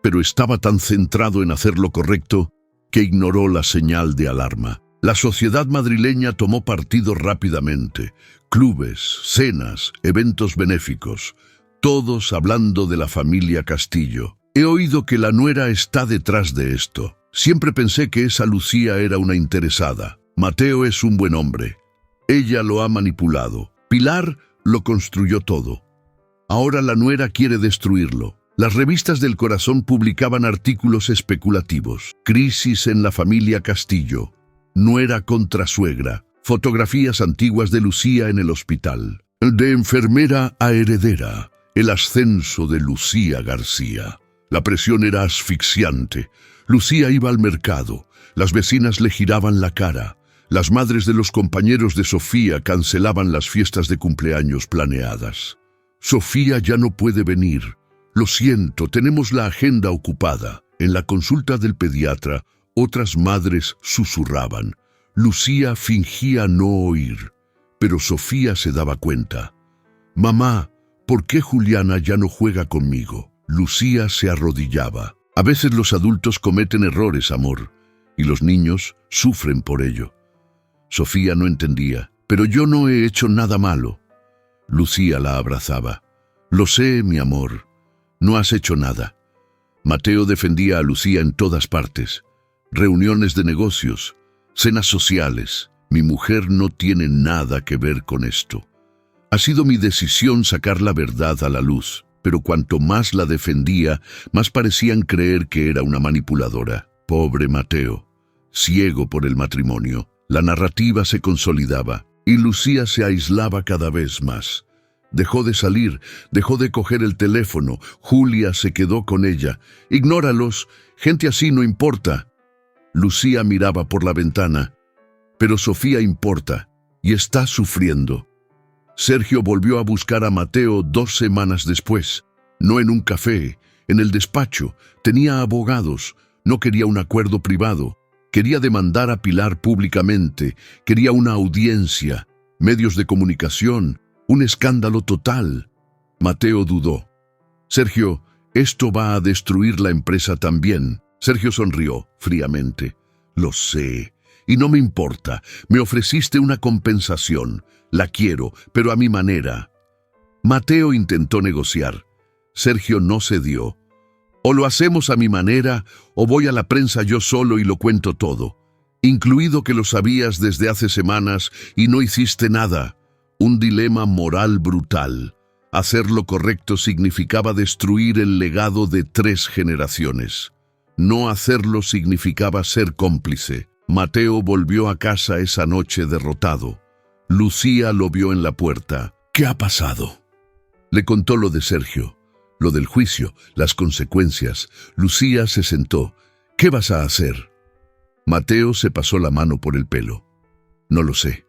pero estaba tan centrado en hacer lo correcto que ignoró la señal de alarma. La sociedad madrileña tomó partido rápidamente. Clubes, cenas, eventos benéficos, todos hablando de la familia Castillo. He oído que la nuera está detrás de esto. Siempre pensé que esa Lucía era una interesada. Mateo es un buen hombre. Ella lo ha manipulado. Pilar lo construyó todo. Ahora la nuera quiere destruirlo. Las revistas del corazón publicaban artículos especulativos. Crisis en la familia Castillo. Nuera contra suegra. Fotografías antiguas de Lucía en el hospital. De enfermera a heredera. El ascenso de Lucía García. La presión era asfixiante. Lucía iba al mercado. Las vecinas le giraban la cara. Las madres de los compañeros de Sofía cancelaban las fiestas de cumpleaños planeadas. Sofía ya no puede venir. Lo siento, tenemos la agenda ocupada. En la consulta del pediatra, otras madres susurraban. Lucía fingía no oír, pero Sofía se daba cuenta. Mamá, ¿por qué Juliana ya no juega conmigo? Lucía se arrodillaba. A veces los adultos cometen errores, amor, y los niños sufren por ello. Sofía no entendía. Pero yo no he hecho nada malo. Lucía la abrazaba. Lo sé, mi amor. No has hecho nada. Mateo defendía a Lucía en todas partes. Reuniones de negocios, cenas sociales. Mi mujer no tiene nada que ver con esto. Ha sido mi decisión sacar la verdad a la luz, pero cuanto más la defendía, más parecían creer que era una manipuladora. Pobre Mateo, ciego por el matrimonio. La narrativa se consolidaba y Lucía se aislaba cada vez más. Dejó de salir, dejó de coger el teléfono. Julia se quedó con ella. Ignóralos, gente así no importa. Lucía miraba por la ventana. Pero Sofía importa y está sufriendo. Sergio volvió a buscar a Mateo 2 semanas después. No en un café, en el despacho. Tenía abogados. No quería un acuerdo privado. Quería demandar a Pilar públicamente. Quería una audiencia, medios de comunicación, un escándalo total. Mateo dudó. Sergio, esto va a destruir la empresa también. Sergio sonrió fríamente. Lo sé. Y no me importa, me ofreciste una compensación. La quiero, pero a mi manera. Mateo intentó negociar. Sergio no cedió. O lo hacemos a mi manera, o voy a la prensa yo solo y lo cuento todo. Incluido que lo sabías desde hace semanas y no hiciste nada. Un dilema moral brutal. Hacer lo correcto significaba destruir el legado de 3 generaciones. No hacerlo significaba ser cómplice. Mateo volvió a casa esa noche derrotado. Lucía lo vio en la puerta. ¿Qué ha pasado? Le contó lo de Sergio, lo del juicio, las consecuencias. Lucía se sentó. ¿Qué vas a hacer? Mateo se pasó la mano por el pelo. No lo sé.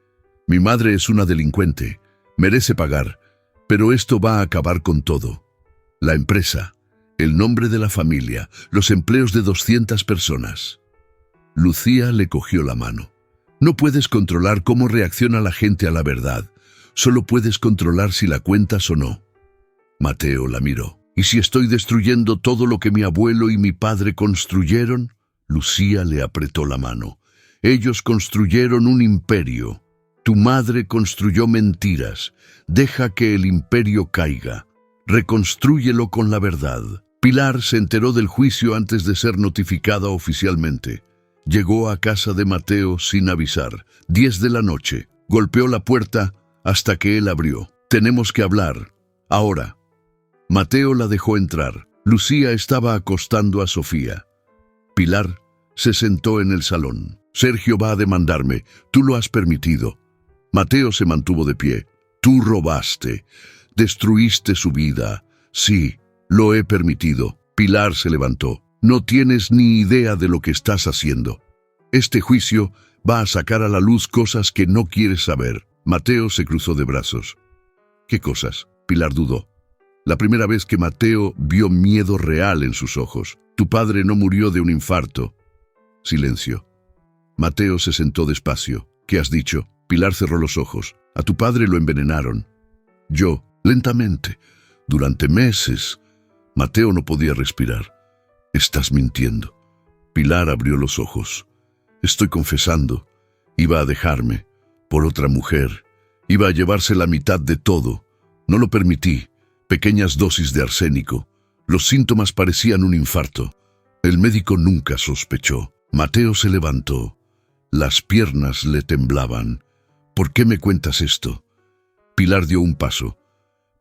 Mi madre es una delincuente. Merece pagar, pero esto va a acabar con todo. La empresa, el nombre de la familia, los empleos de 200 personas. Lucía le cogió la mano. No puedes controlar cómo reacciona la gente a la verdad. Solo puedes controlar si la cuentas o no. Mateo la miró. ¿Y si estoy destruyendo todo lo que mi abuelo y mi padre construyeron? Lucía le apretó la mano. Ellos construyeron un imperio. Tu madre construyó mentiras. Deja que el imperio caiga. Reconstrúyelo con la verdad. Pilar se enteró del juicio antes de ser notificada oficialmente. Llegó a casa de Mateo sin avisar. 10 de la noche. Golpeó la puerta hasta que él abrió. Tenemos que hablar. Ahora. Mateo la dejó entrar. Lucía estaba acostando a Sofía. Pilar se sentó en el salón. Sergio va a demandarme. Tú lo has permitido. Mateo se mantuvo de pie. Tú robaste. Destruiste su vida. Sí, lo he permitido. Pilar se levantó. No tienes ni idea de lo que estás haciendo. Este juicio va a sacar a la luz cosas que no quieres saber. Mateo se cruzó de brazos. ¿Qué cosas? Pilar dudó. La primera vez que Mateo vio miedo real en sus ojos. Tu padre no murió de un infarto. Silencio. Mateo se sentó despacio. ¿Qué has dicho? Pilar cerró los ojos. A tu padre lo envenenaron. Yo, lentamente, durante meses. Mateo no podía respirar. Estás mintiendo. Pilar abrió los ojos. Estoy confesando. Iba a dejarme. Por otra mujer. Iba a llevarse la mitad de todo. No lo permití. Pequeñas dosis de arsénico. Los síntomas parecían un infarto. El médico nunca sospechó. Mateo se levantó. Las piernas le temblaban. ¿Por qué me cuentas esto? Pilar dio un paso.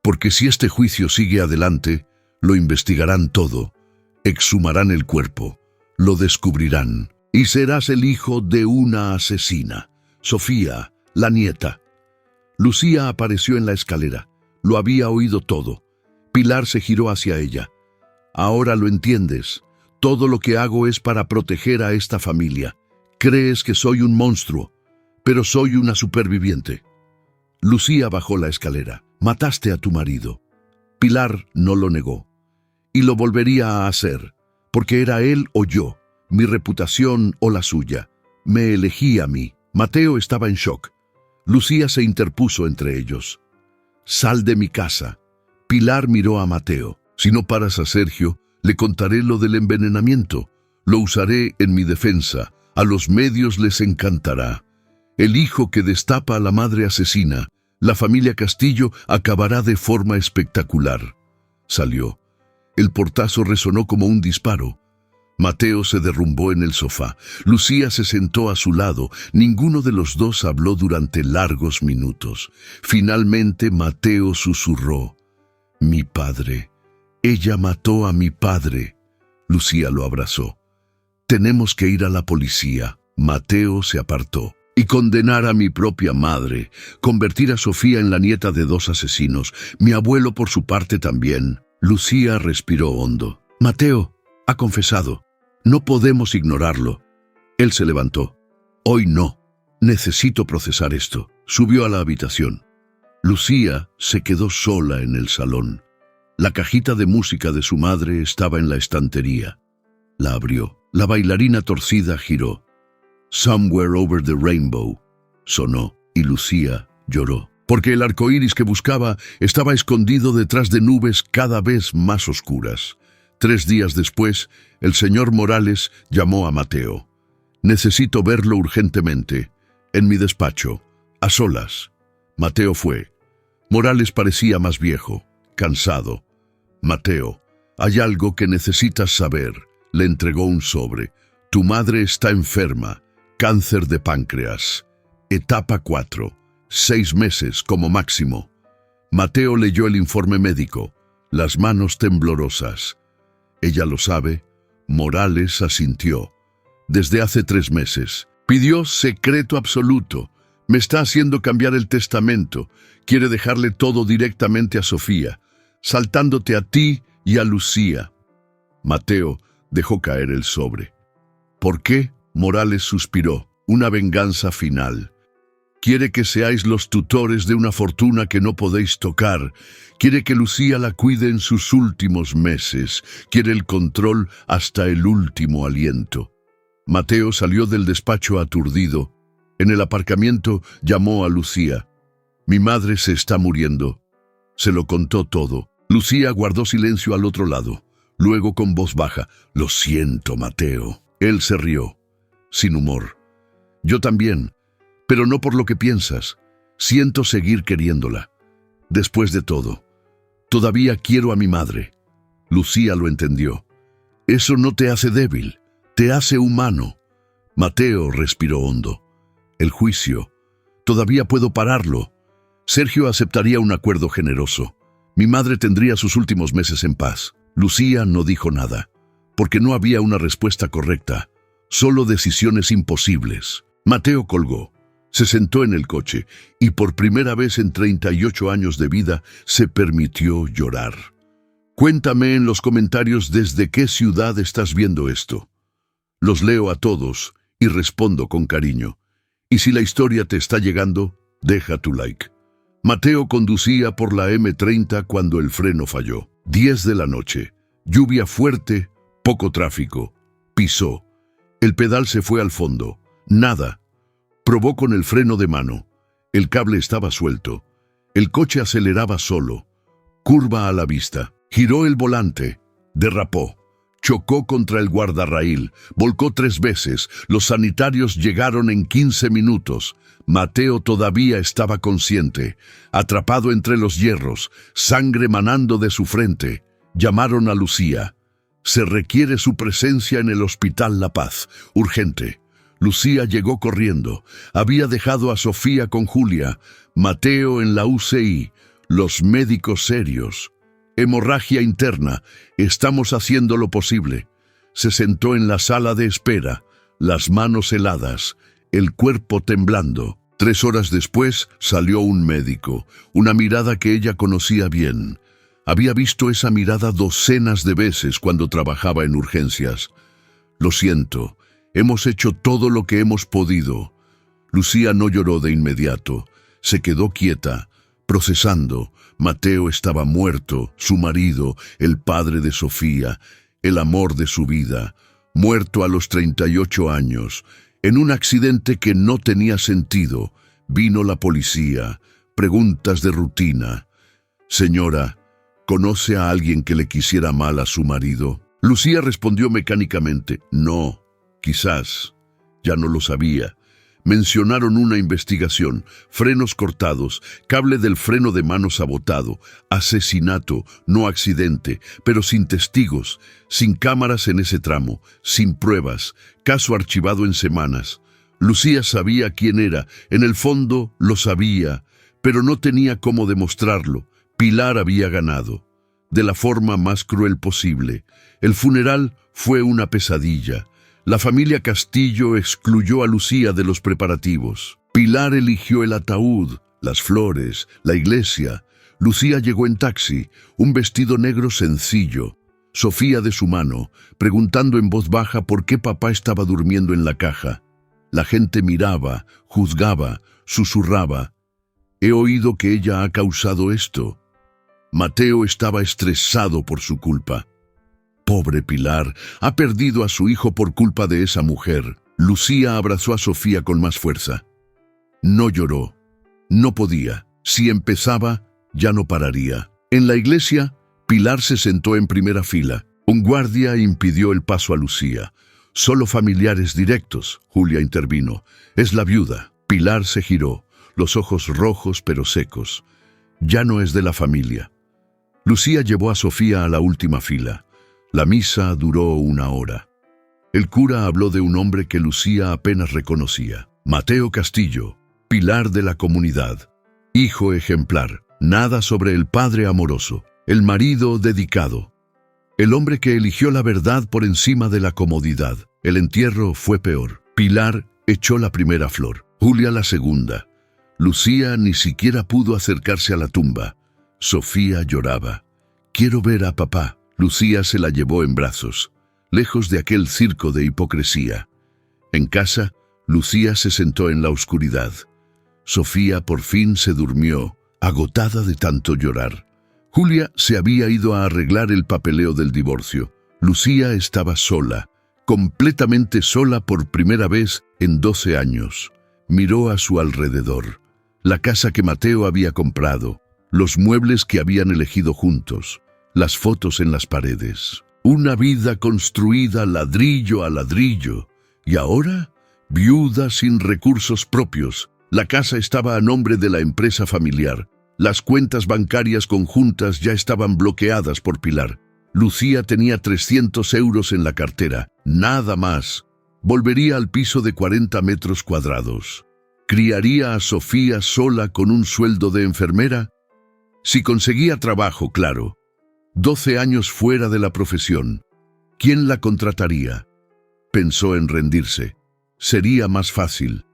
Porque si este juicio sigue adelante, lo investigarán todo. Exhumarán el cuerpo. Lo descubrirán. Y serás el hijo de una asesina. Sofía, la nieta. Lucía apareció en la escalera. Lo había oído todo. Pilar se giró hacia ella. Ahora lo entiendes. Todo lo que hago es para proteger a esta familia. Crees que soy un monstruo, pero soy una superviviente. Lucía bajó la escalera. Mataste a tu marido. Pilar no lo negó. Y lo volvería a hacer, porque era él o yo, mi reputación o la suya. Me elegí a mí. Mateo estaba en shock. Lucía se interpuso entre ellos. Sal de mi casa. Pilar miró a Mateo. Si no paras a Sergio, le contaré lo del envenenamiento. Lo usaré en mi defensa. A los medios les encantará. El hijo que destapa a la madre asesina, la familia Castillo, acabará de forma espectacular. Salió. El portazo resonó como un disparo. Mateo se derrumbó en el sofá. Lucía se sentó a su lado. Ninguno de los dos habló durante largos minutos. Finalmente Mateo susurró. Mi padre. Ella mató a mi padre. Lucía lo abrazó. Tenemos que ir a la policía. Mateo se apartó. Y condenar a mi propia madre. Convertir a Sofía en la nieta de 2 asesinos. Mi abuelo por su parte también. Lucía respiró hondo. Mateo ha confesado. No podemos ignorarlo. Él se levantó. Hoy no. Necesito procesar esto. Subió a la habitación. Lucía se quedó sola en el salón. La cajita de música de su madre estaba en la estantería. La abrió. La bailarina torcida giró. Somewhere over the rainbow sonó y Lucía lloró. Porque el arco iris que buscaba estaba escondido detrás de nubes cada vez más oscuras. 3 días después, el señor Morales llamó a Mateo. Necesito verlo urgentemente. En mi despacho. A solas. Mateo fue. Morales parecía más viejo, cansado. Mateo, hay algo que necesitas saber. Le entregó un sobre. Tu madre está enferma. Cáncer de páncreas. Etapa 4. 6 meses como máximo. Mateo leyó el informe médico. Las manos temblorosas. Ella lo sabe. Morales asintió. Desde hace 3 meses. Pidió secreto absoluto. Me está haciendo cambiar el testamento. Quiere dejarle todo directamente a Sofía, saltándote a ti y a Lucía. Mateo dejó caer el sobre. ¿Por qué? Morales suspiró. Una venganza final. Quiere que seáis los tutores de una fortuna que no podéis tocar. Quiere que Lucía la cuide en sus últimos meses. Quiere el control hasta el último aliento. Mateo salió del despacho aturdido. En el aparcamiento llamó a Lucía. Mi madre se está muriendo. Se lo contó todo. Lucía guardó silencio al otro lado. Luego, con voz baja, lo siento, Mateo. Él se rió, sin humor. Yo también, pero no por lo que piensas. Siento seguir queriéndola. Después de todo, todavía quiero a mi madre. Lucía lo entendió. Eso no te hace débil, te hace humano. Mateo respiró hondo. El juicio. Todavía puedo pararlo. Sergio aceptaría un acuerdo generoso. Mi madre tendría sus últimos meses en paz. Lucía no dijo nada, porque no había una respuesta correcta, solo decisiones imposibles. Mateo colgó, se sentó en el coche y por primera vez en 38 años de vida se permitió llorar. Cuéntame en los comentarios desde qué ciudad estás viendo esto. Los leo a todos y respondo con cariño. Y si la historia te está llegando, deja tu like. Mateo conducía por la M30 cuando el freno falló. 10 de la noche. Lluvia fuerte, poco tráfico. Pisó. El pedal se fue al fondo. Nada. Probó con el freno de mano. El cable estaba suelto. El coche aceleraba solo. Curva a la vista. Giró el volante. Derrapó. Chocó contra el guardarraíl. Volcó 3 veces. Los sanitarios llegaron en 15 minutos. Mateo todavía estaba consciente, atrapado entre los hierros, sangre manando de su frente. Llamaron a Lucía. Se requiere su presencia en el Hospital La Paz, urgente. Lucía llegó corriendo. Había dejado a Sofía con Julia, Mateo en la UCI, los médicos serios. Hemorragia interna, estamos haciendo lo posible. Se sentó en la sala de espera, las manos heladas, el cuerpo temblando. 3 horas después salió un médico, una mirada que ella conocía bien. Había visto esa mirada docenas de veces cuando trabajaba en urgencias. Lo siento, hemos hecho todo lo que hemos podido. Lucía no lloró de inmediato, se quedó quieta, procesando. Mateo estaba muerto, su marido, el padre de Sofía, el amor de su vida, muerto a los 38 años. En un accidente que no tenía sentido, vino la policía, preguntas de rutina. Señora, ¿conoce a alguien que le quisiera mal a su marido? Lucía respondió mecánicamente, no, quizás, ya no lo sabía. Mencionaron una investigación, frenos cortados, cable del freno de mano sabotado, asesinato, no accidente, pero sin testigos, sin cámaras en ese tramo, sin pruebas, caso archivado en semanas. Lucía sabía quién era, en el fondo lo sabía, pero no tenía cómo demostrarlo. Pilar había ganado, de la forma más cruel posible. El funeral fue una pesadilla. La familia Castillo excluyó a Lucía de los preparativos. Pilar eligió el ataúd, las flores, la iglesia. Lucía llegó en taxi, un vestido negro sencillo. Sofía de su mano, preguntando en voz baja por qué papá estaba durmiendo en la caja. La gente miraba, juzgaba, susurraba. He oído que ella ha causado esto. Mateo estaba estresado por su culpa. Pobre Pilar, ha perdido a su hijo por culpa de esa mujer. Lucía abrazó a Sofía con más fuerza. No lloró. No podía. Si empezaba, ya no pararía. En la iglesia, Pilar se sentó en primera fila. Un guardia impidió el paso a Lucía. Solo familiares directos, Julia intervino. Es la viuda. Pilar se giró, los ojos rojos pero secos. Ya no es de la familia. Lucía llevó a Sofía a la última fila. La misa duró 1 hora. El cura habló de un hombre que Lucía apenas reconocía. Mateo Castillo, pilar de la comunidad, hijo ejemplar, nada sobre el padre amoroso, el marido dedicado, el hombre que eligió la verdad por encima de la comodidad. El entierro fue peor. Pilar echó la primera flor, Julia la segunda. Lucía ni siquiera pudo acercarse a la tumba. Sofía lloraba. Quiero ver a papá. Lucía se la llevó en brazos, lejos de aquel circo de hipocresía. En casa, Lucía se sentó en la oscuridad. Sofía por fin se durmió, agotada de tanto llorar. Julia se había ido a arreglar el papeleo del divorcio. Lucía estaba sola, completamente sola por primera vez en 12 años. Miró a su alrededor. La casa que Mateo había comprado, los muebles que habían elegido juntos, las fotos en las paredes. Una vida construida ladrillo a ladrillo. Y ahora, viuda sin recursos propios. La casa estaba a nombre de la empresa familiar. Las cuentas bancarias conjuntas ya estaban bloqueadas por Pilar. Lucía tenía 300 euros en la cartera, nada más. Volvería al piso de 40 metros cuadrados. ¿Criaría a Sofía sola con un sueldo de enfermera? Si conseguía trabajo, claro. 12 años fuera de la profesión. ¿Quién la contrataría? Pensó en rendirse. Sería más fácil.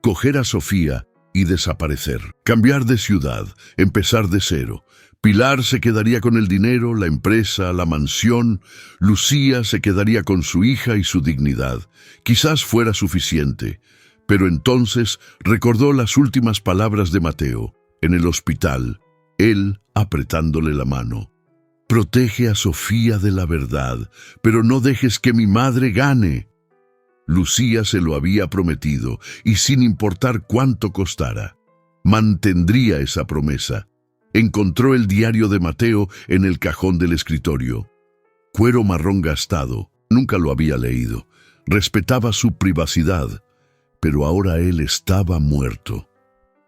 Coger a Sofía y desaparecer. Cambiar de ciudad, empezar de cero. Pilar se quedaría con el dinero, la empresa, la mansión. Lucía se quedaría con su hija y su dignidad. Quizás fuera suficiente. Pero entonces recordó las últimas palabras de Mateo, en el hospital, él apretándole la mano. Protege a Sofía de la verdad, pero no dejes que mi madre gane. Lucía se lo había prometido, y sin importar cuánto costara, mantendría esa promesa. Encontró el diario de Mateo en el cajón del escritorio. Cuero marrón gastado, nunca lo había leído. Respetaba su privacidad, pero ahora él estaba muerto.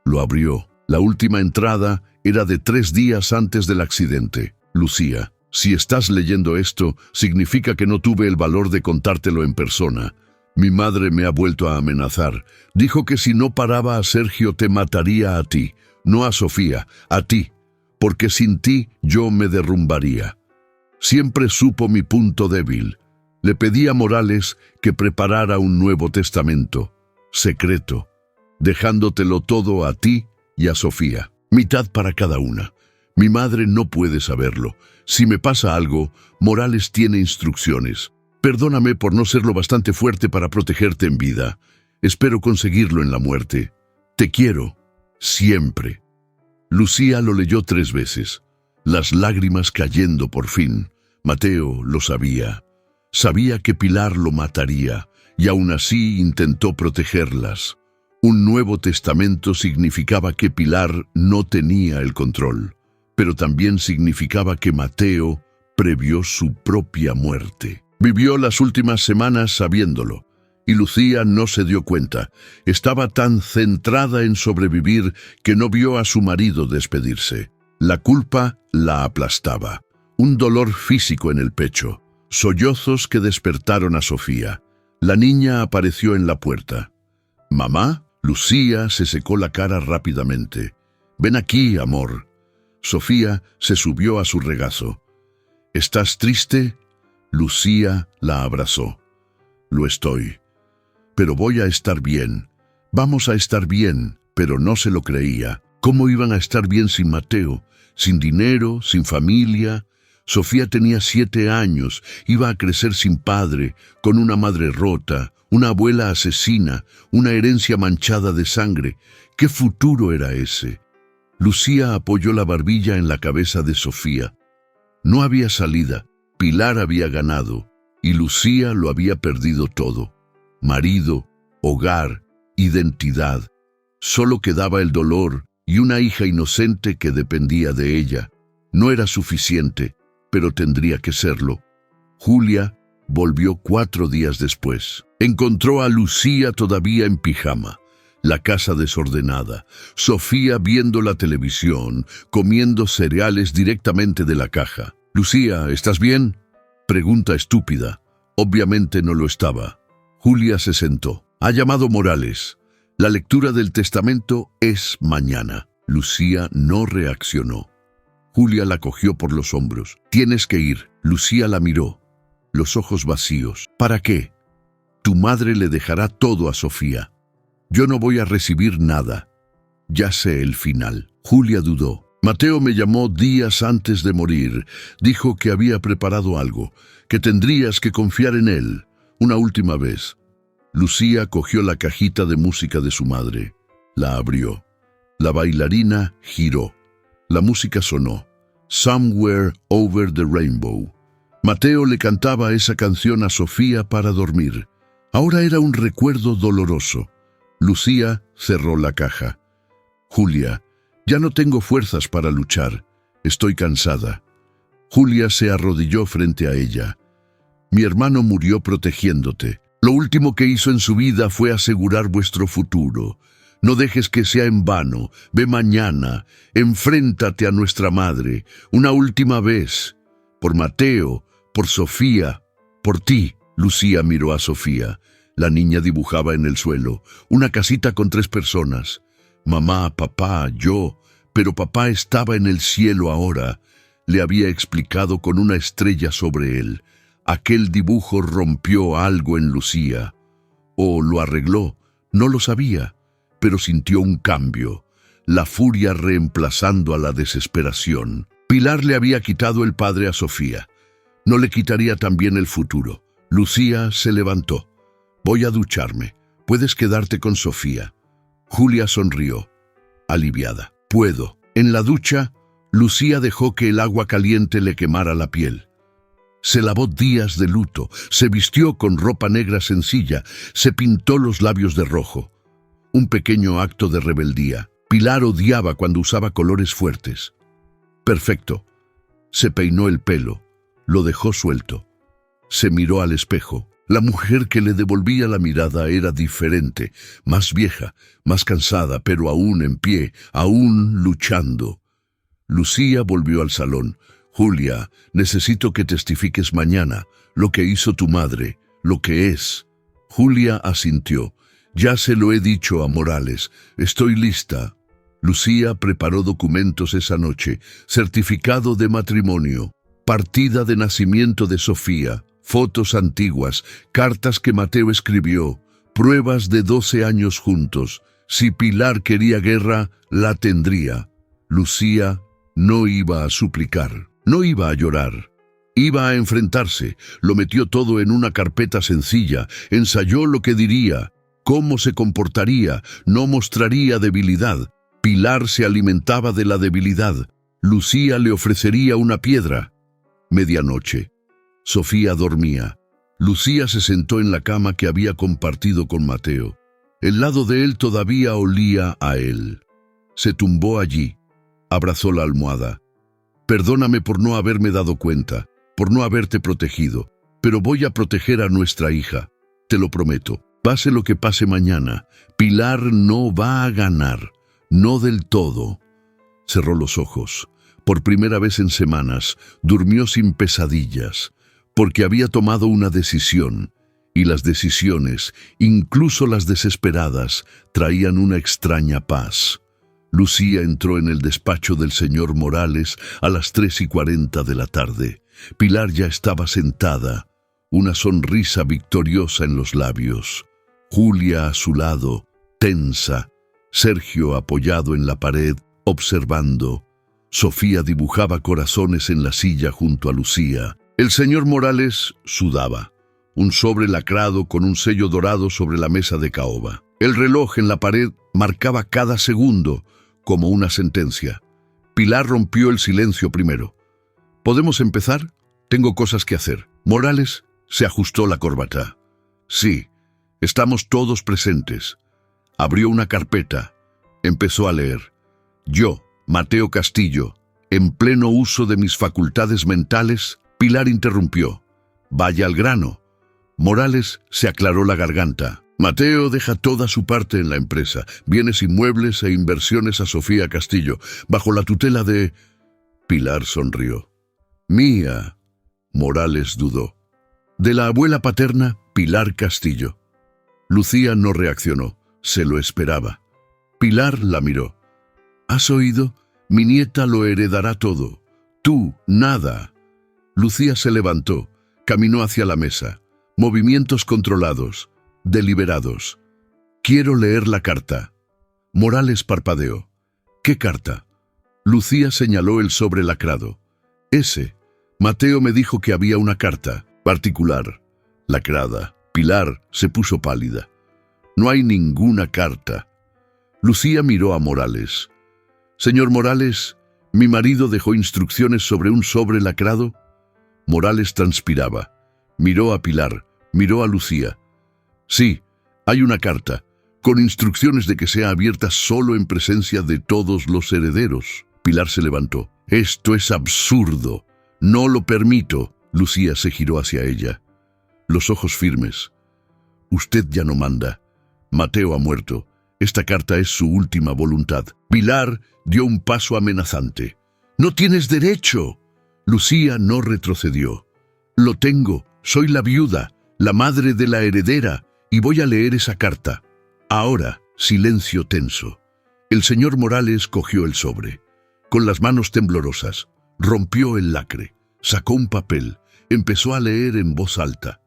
Lo abrió. La última entrada era de 3 días antes del accidente. Lucía, si estás leyendo esto, significa que no tuve el valor de contártelo en persona. Mi madre me ha vuelto a amenazar. Dijo que si no paraba a Sergio te mataría a ti, no a Sofía, a ti, porque sin ti yo me derrumbaría. Siempre supo mi punto débil. Le pedí a Morales que preparara un nuevo testamento, secreto, dejándotelo todo a ti y a Sofía, mitad para cada una. Mi madre no puede saberlo. Si me pasa algo, Morales tiene instrucciones. Perdóname por no ser lo bastante fuerte para protegerte en vida. Espero conseguirlo en la muerte. Te quiero, siempre. Lucía lo leyó 3 veces, las lágrimas cayendo por fin. Mateo lo sabía. Sabía que Pilar lo mataría, y aún así intentó protegerlas. Un nuevo testamento significaba que Pilar no tenía el control, pero también significaba que Mateo previó su propia muerte. Vivió las últimas semanas sabiéndolo, y Lucía no se dio cuenta. Estaba tan centrada en sobrevivir que no vio a su marido despedirse. La culpa la aplastaba. Un dolor físico en el pecho. Sollozos que despertaron a Sofía. La niña apareció en la puerta. «¿Mamá?» Lucía se secó la cara rápidamente. «Ven aquí, amor». Sofía se subió a su regazo. «¿Estás triste?» Lucía la abrazó. «Lo estoy. Pero voy a estar bien. Vamos a estar bien», pero no se lo creía. ¿Cómo iban a estar bien sin Mateo? Sin dinero, sin familia. Sofía tenía 7 años, iba a crecer sin padre, con una madre rota, una abuela asesina, una herencia manchada de sangre. ¿Qué futuro era ese? Lucía apoyó la barbilla en la cabeza de Sofía. No había salida. Pilar había ganado, y Lucía lo había perdido todo. Marido, hogar, identidad. Solo quedaba el dolor y una hija inocente que dependía de ella. No era suficiente, pero tendría que serlo. Julia volvió 4 días después. Encontró a Lucía todavía en pijama, la casa desordenada, Sofía viendo la televisión, comiendo cereales directamente de la caja. «Lucía, ¿estás bien?», pregunta estúpida. Obviamente no lo estaba. Julia se sentó. «Ha llamado Morales. La lectura del testamento es mañana». Lucía no reaccionó. Julia la cogió por los hombros. «Tienes que ir». Lucía la miró, los ojos vacíos. «¿Para qué? Tu madre le dejará todo a Sofía. Yo no voy a recibir nada. Ya sé el final». Julia dudó. «Mateo me llamó días antes de morir. Dijo que había preparado algo, que tendrías que confiar en él. Una última vez». Lucía cogió la cajita de música de su madre. La abrió. La bailarina giró. La música sonó. Somewhere Over the Rainbow. Mateo le cantaba esa canción a Sofía para dormir. Ahora era un recuerdo doloroso. Lucía cerró la caja. Julia, ya no tengo fuerzas para luchar. Estoy cansada. Julia se arrodilló frente a ella. Mi hermano murió protegiéndote. Lo último que hizo en su vida fue asegurar vuestro futuro. No dejes que sea en vano. Ve mañana. Enfréntate a nuestra madre. Una última vez. Por Mateo, por Sofía, por ti. Lucía miró a Sofía. La niña dibujaba en el suelo una casita con 3 personas. Mamá, papá, yo. Pero papá estaba en el cielo ahora. Le había explicado con una estrella sobre él. Aquel dibujo rompió algo en Lucía. O lo arregló, no lo sabía, pero sintió un cambio, la furia reemplazando a la desesperación. Pilar le había quitado el padre a Sofía. No le quitaría también el futuro. Lucía se levantó. Voy a ducharme. ¿Puedes quedarte con Sofía? Julia sonrió, aliviada. Puedo. En la ducha, Lucía dejó que el agua caliente le quemara la piel. Se lavó días de luto, se vistió con ropa negra sencilla, se pintó los labios de rojo. Un pequeño acto de rebeldía. Pilar odiaba cuando usaba colores fuertes. Perfecto. Se peinó el pelo, lo dejó suelto. Se miró al espejo. La mujer que le devolvía la mirada era diferente, más vieja, más cansada, pero aún en pie, aún luchando. Lucía volvió al salón. Julia, necesito que testifiques mañana lo que hizo tu madre, lo que es. Julia asintió. Ya se lo he dicho a Morales. Estoy lista. Lucía preparó documentos esa noche, certificado de matrimonio, partida de nacimiento de Sofía, fotos antiguas, cartas que Mateo escribió, pruebas de 12 años juntos. Si Pilar quería guerra, la tendría. Lucía no iba a suplicar. No iba a llorar, iba a enfrentarse. Lo metió todo en una carpeta sencilla, ensayó lo que diría, cómo se comportaría, no mostraría debilidad. Pilar se alimentaba de la debilidad. Lucía le ofrecería una piedra. Medianoche. Sofía dormía. Lucía se sentó en la cama que había compartido con Mateo. El lado de él todavía olía a él. Se tumbó allí, abrazó la almohada. Perdóname por no haberme dado cuenta, por no haberte protegido, pero voy a proteger a nuestra hija, te lo prometo. Pase lo que pase mañana, Pilar no va a ganar, no del todo. Cerró los ojos. Por primera vez en semanas, durmió sin pesadillas, porque había tomado una decisión, y las decisiones, incluso las desesperadas, traían una extraña paz. Lucía entró en el despacho del señor Morales a las 3:40 de la tarde. Pilar ya estaba sentada, una sonrisa victoriosa en los labios. Julia a su lado, tensa. Sergio apoyado en la pared, observando. Sofía dibujaba corazones en la silla junto a Lucía. El señor Morales sudaba. Un sobre lacrado con un sello dorado sobre la mesa de caoba. El reloj en la pared marcaba cada segundo, como una sentencia. Pilar rompió el silencio primero. ¿Podemos empezar? Tengo cosas que hacer. Morales se ajustó la corbata. Sí, estamos todos presentes. Abrió una carpeta. Empezó a leer. Yo, Mateo Castillo, en pleno uso de mis facultades mentales. Pilar interrumpió. Vaya al grano. Morales se aclaró la garganta. Mateo deja toda su parte en la empresa, bienes inmuebles e inversiones a Sofía Castillo, bajo la tutela de... Pilar sonrió. Mía. Morales dudó. De la abuela paterna, Pilar Castillo. Lucía no reaccionó, se lo esperaba. Pilar la miró. ¿Has oído? Mi nieta lo heredará todo. Tú, nada. Lucía se levantó, caminó hacia la mesa. Movimientos controlados. Deliberados. Quiero leer la carta. Morales parpadeó. ¿Qué carta? Lucía señaló el sobre lacrado. Ese. Mateo me dijo que había una carta, particular, lacrada. Pilar se puso pálida. No hay ninguna carta. Lucía miró a Morales. «Señor Morales, ¿mi marido dejó instrucciones sobre un sobre lacrado?» Morales transpiraba. Miró a Pilar, miró a Lucía. «Sí, hay una carta, con instrucciones de que sea abierta solo en presencia de todos los herederos». Pilar se levantó. «Esto es absurdo. No lo permito». Lucía se giró hacia ella. Los ojos firmes. «Usted ya no manda. Mateo ha muerto. Esta carta es su última voluntad». Pilar dio un paso amenazante. «¡No tienes derecho!». Lucía no retrocedió. «Lo tengo. Soy la viuda, la madre de la heredera, y voy a leer esa carta». Ahora, silencio tenso. El señor Morales cogió el sobre. Con las manos temblorosas, rompió el lacre, sacó un papel, empezó a leer en voz alta.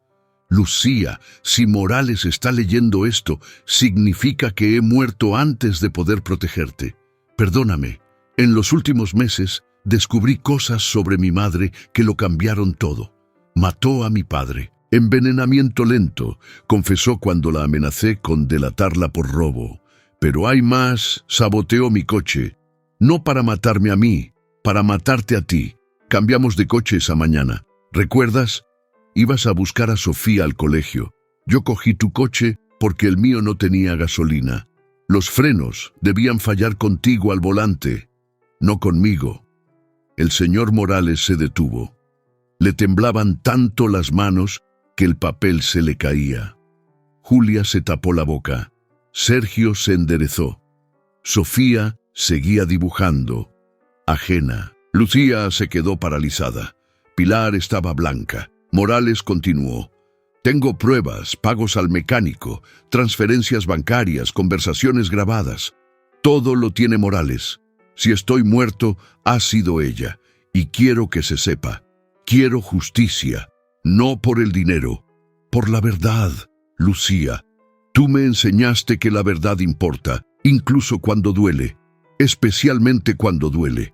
«Lucía, si Morales está leyendo esto, significa que he muerto antes de poder protegerte. Perdóname, en los últimos meses descubrí cosas sobre mi madre que lo cambiaron todo. Mató a mi padre. Envenenamiento lento, confesó cuando la amenacé con delatarla por robo. Pero hay más, saboteó mi coche. No para matarme a mí, para matarte a ti. Cambiamos de coche esa mañana. ¿Recuerdas? Ibas a buscar a Sofía al colegio. Yo cogí tu coche porque el mío no tenía gasolina. Los frenos debían fallar contigo al volante, no conmigo». El señor Morales se detuvo. Le temblaban tanto las manos que el papel se le caía. Julia se tapó la boca. Sergio se enderezó. Sofía seguía dibujando, ajena. Lucía se quedó paralizada. Pilar estaba blanca. Morales continuó. «Tengo pruebas, pagos al mecánico, transferencias bancarias, conversaciones grabadas. Todo lo tiene Morales. Si estoy muerto, ha sido ella. Y quiero que se sepa. Quiero justicia, no por el dinero, por la verdad. Lucía, tú me enseñaste que la verdad importa, incluso cuando duele, especialmente cuando duele.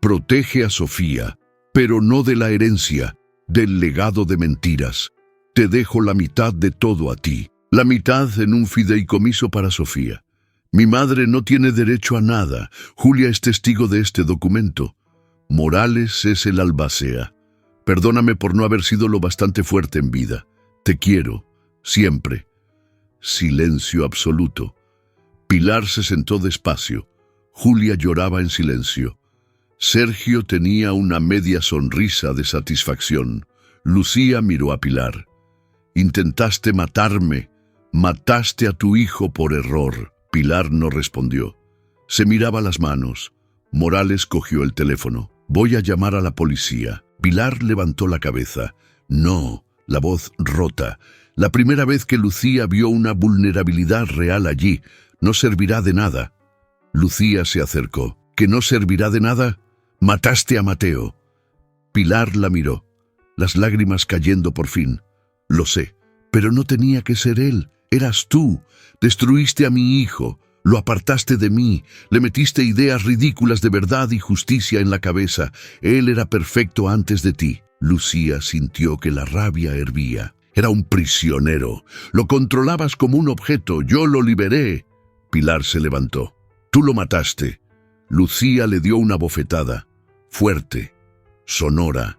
Protege a Sofía, pero no de la herencia, del legado de mentiras. Te dejo la mitad de todo a ti, la mitad en un fideicomiso para Sofía. Mi madre no tiene derecho a nada. Julia es testigo de este documento. Morales es el albacea. Perdóname por no haber sido lo bastante fuerte en vida. Te quiero, siempre». Silencio absoluto. Pilar se sentó despacio. Julia lloraba en silencio. Sergio tenía una media sonrisa de satisfacción. Lucía miró a Pilar. «Intentaste matarme. Mataste a tu hijo por error». Pilar no respondió. Se miraba las manos. Morales cogió el teléfono. «Voy a llamar a la policía». Pilar levantó la cabeza. «No», la voz rota. La primera vez que Lucía vio una vulnerabilidad real allí. «No servirá de nada». Lucía se acercó. «¿Que no servirá de nada? Mataste a Mateo». Pilar la miró, las lágrimas cayendo por fin. «Lo sé, pero no tenía que ser él. Eras tú. Destruiste a mi hijo. Lo apartaste de mí, le metiste ideas ridículas de verdad y justicia en la cabeza. Él era perfecto antes de ti». Lucía sintió que la rabia hervía. «Era un prisionero. Lo controlabas como un objeto. Yo lo liberé». Pilar se levantó. «Tú lo mataste». Lucía le dio una bofetada, fuerte, sonora.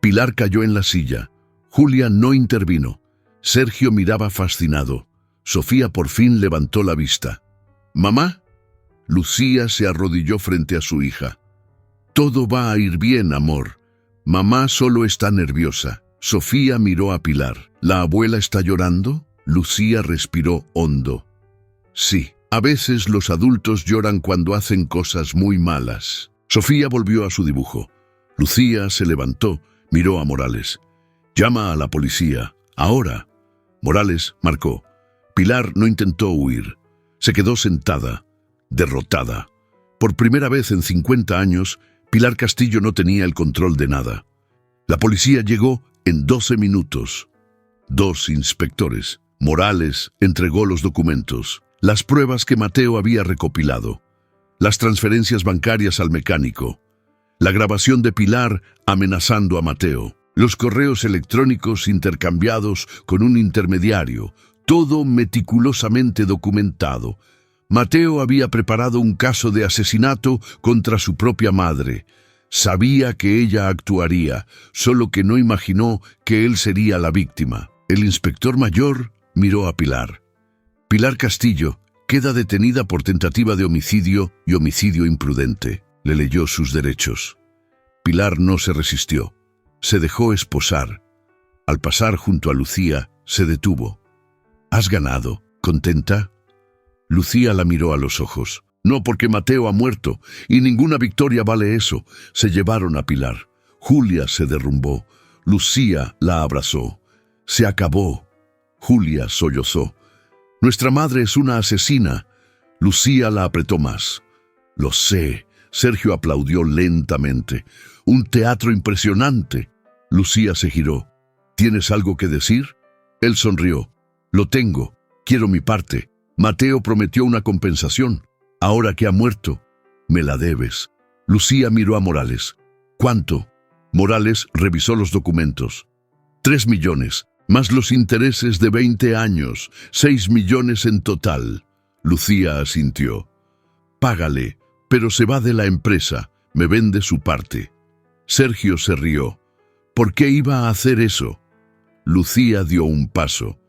Pilar cayó en la silla. Julia no intervino. Sergio miraba fascinado. Sofía por fin levantó la vista. «¿Mamá?». Lucía se arrodilló frente a su hija. «Todo va a ir bien, amor. Mamá solo está nerviosa». Sofía miró a Pilar. «¿La abuela está llorando?». Lucía respiró hondo. «Sí, a veces los adultos lloran cuando hacen cosas muy malas». Sofía volvió a su dibujo. Lucía se levantó, miró a Morales. «Llama a la policía. Ahora». Morales marcó. Pilar no intentó huir. Se quedó sentada, derrotada. Por primera vez en 50 años, Pilar Castillo no tenía el control de nada. La policía llegó en 12 minutos. 2 inspectores. Morales entregó los documentos, las pruebas que Mateo había recopilado, las transferencias bancarias al mecánico, la grabación de Pilar amenazando a Mateo, los correos electrónicos intercambiados con un intermediario, todo meticulosamente documentado. Mateo había preparado un caso de asesinato contra su propia madre. Sabía que ella actuaría, solo que no imaginó que él sería la víctima. El inspector mayor miró a Pilar. Pilar Castillo queda detenida por tentativa de homicidio y homicidio imprudente. Le leyó sus derechos. Pilar no se resistió. Se dejó esposar. Al pasar junto a Lucía, se detuvo. «¿Has ganado? ¿Contenta?» Lucía la miró a los ojos. «No, porque Mateo ha muerto, y ninguna victoria vale eso». Se llevaron a Pilar. Julia se derrumbó. Lucía la abrazó. «Se acabó». Julia sollozó. «Nuestra madre es una asesina». Lucía la apretó más. «Lo sé». Sergio aplaudió lentamente. «Un teatro impresionante». Lucía se giró. «¿Tienes algo que decir?» Él sonrió. «Lo tengo. Quiero mi parte. Mateo prometió una compensación. Ahora que ha muerto, me la debes». Lucía miró a Morales. «¿Cuánto?» Morales revisó los documentos. 3 millones, más los intereses de 20 años, 6 millones en total. Lucía asintió. «Págale, pero se va de la empresa, me vende su parte». Sergio se rió. «¿Por qué iba a hacer eso?» Lucía dio un paso.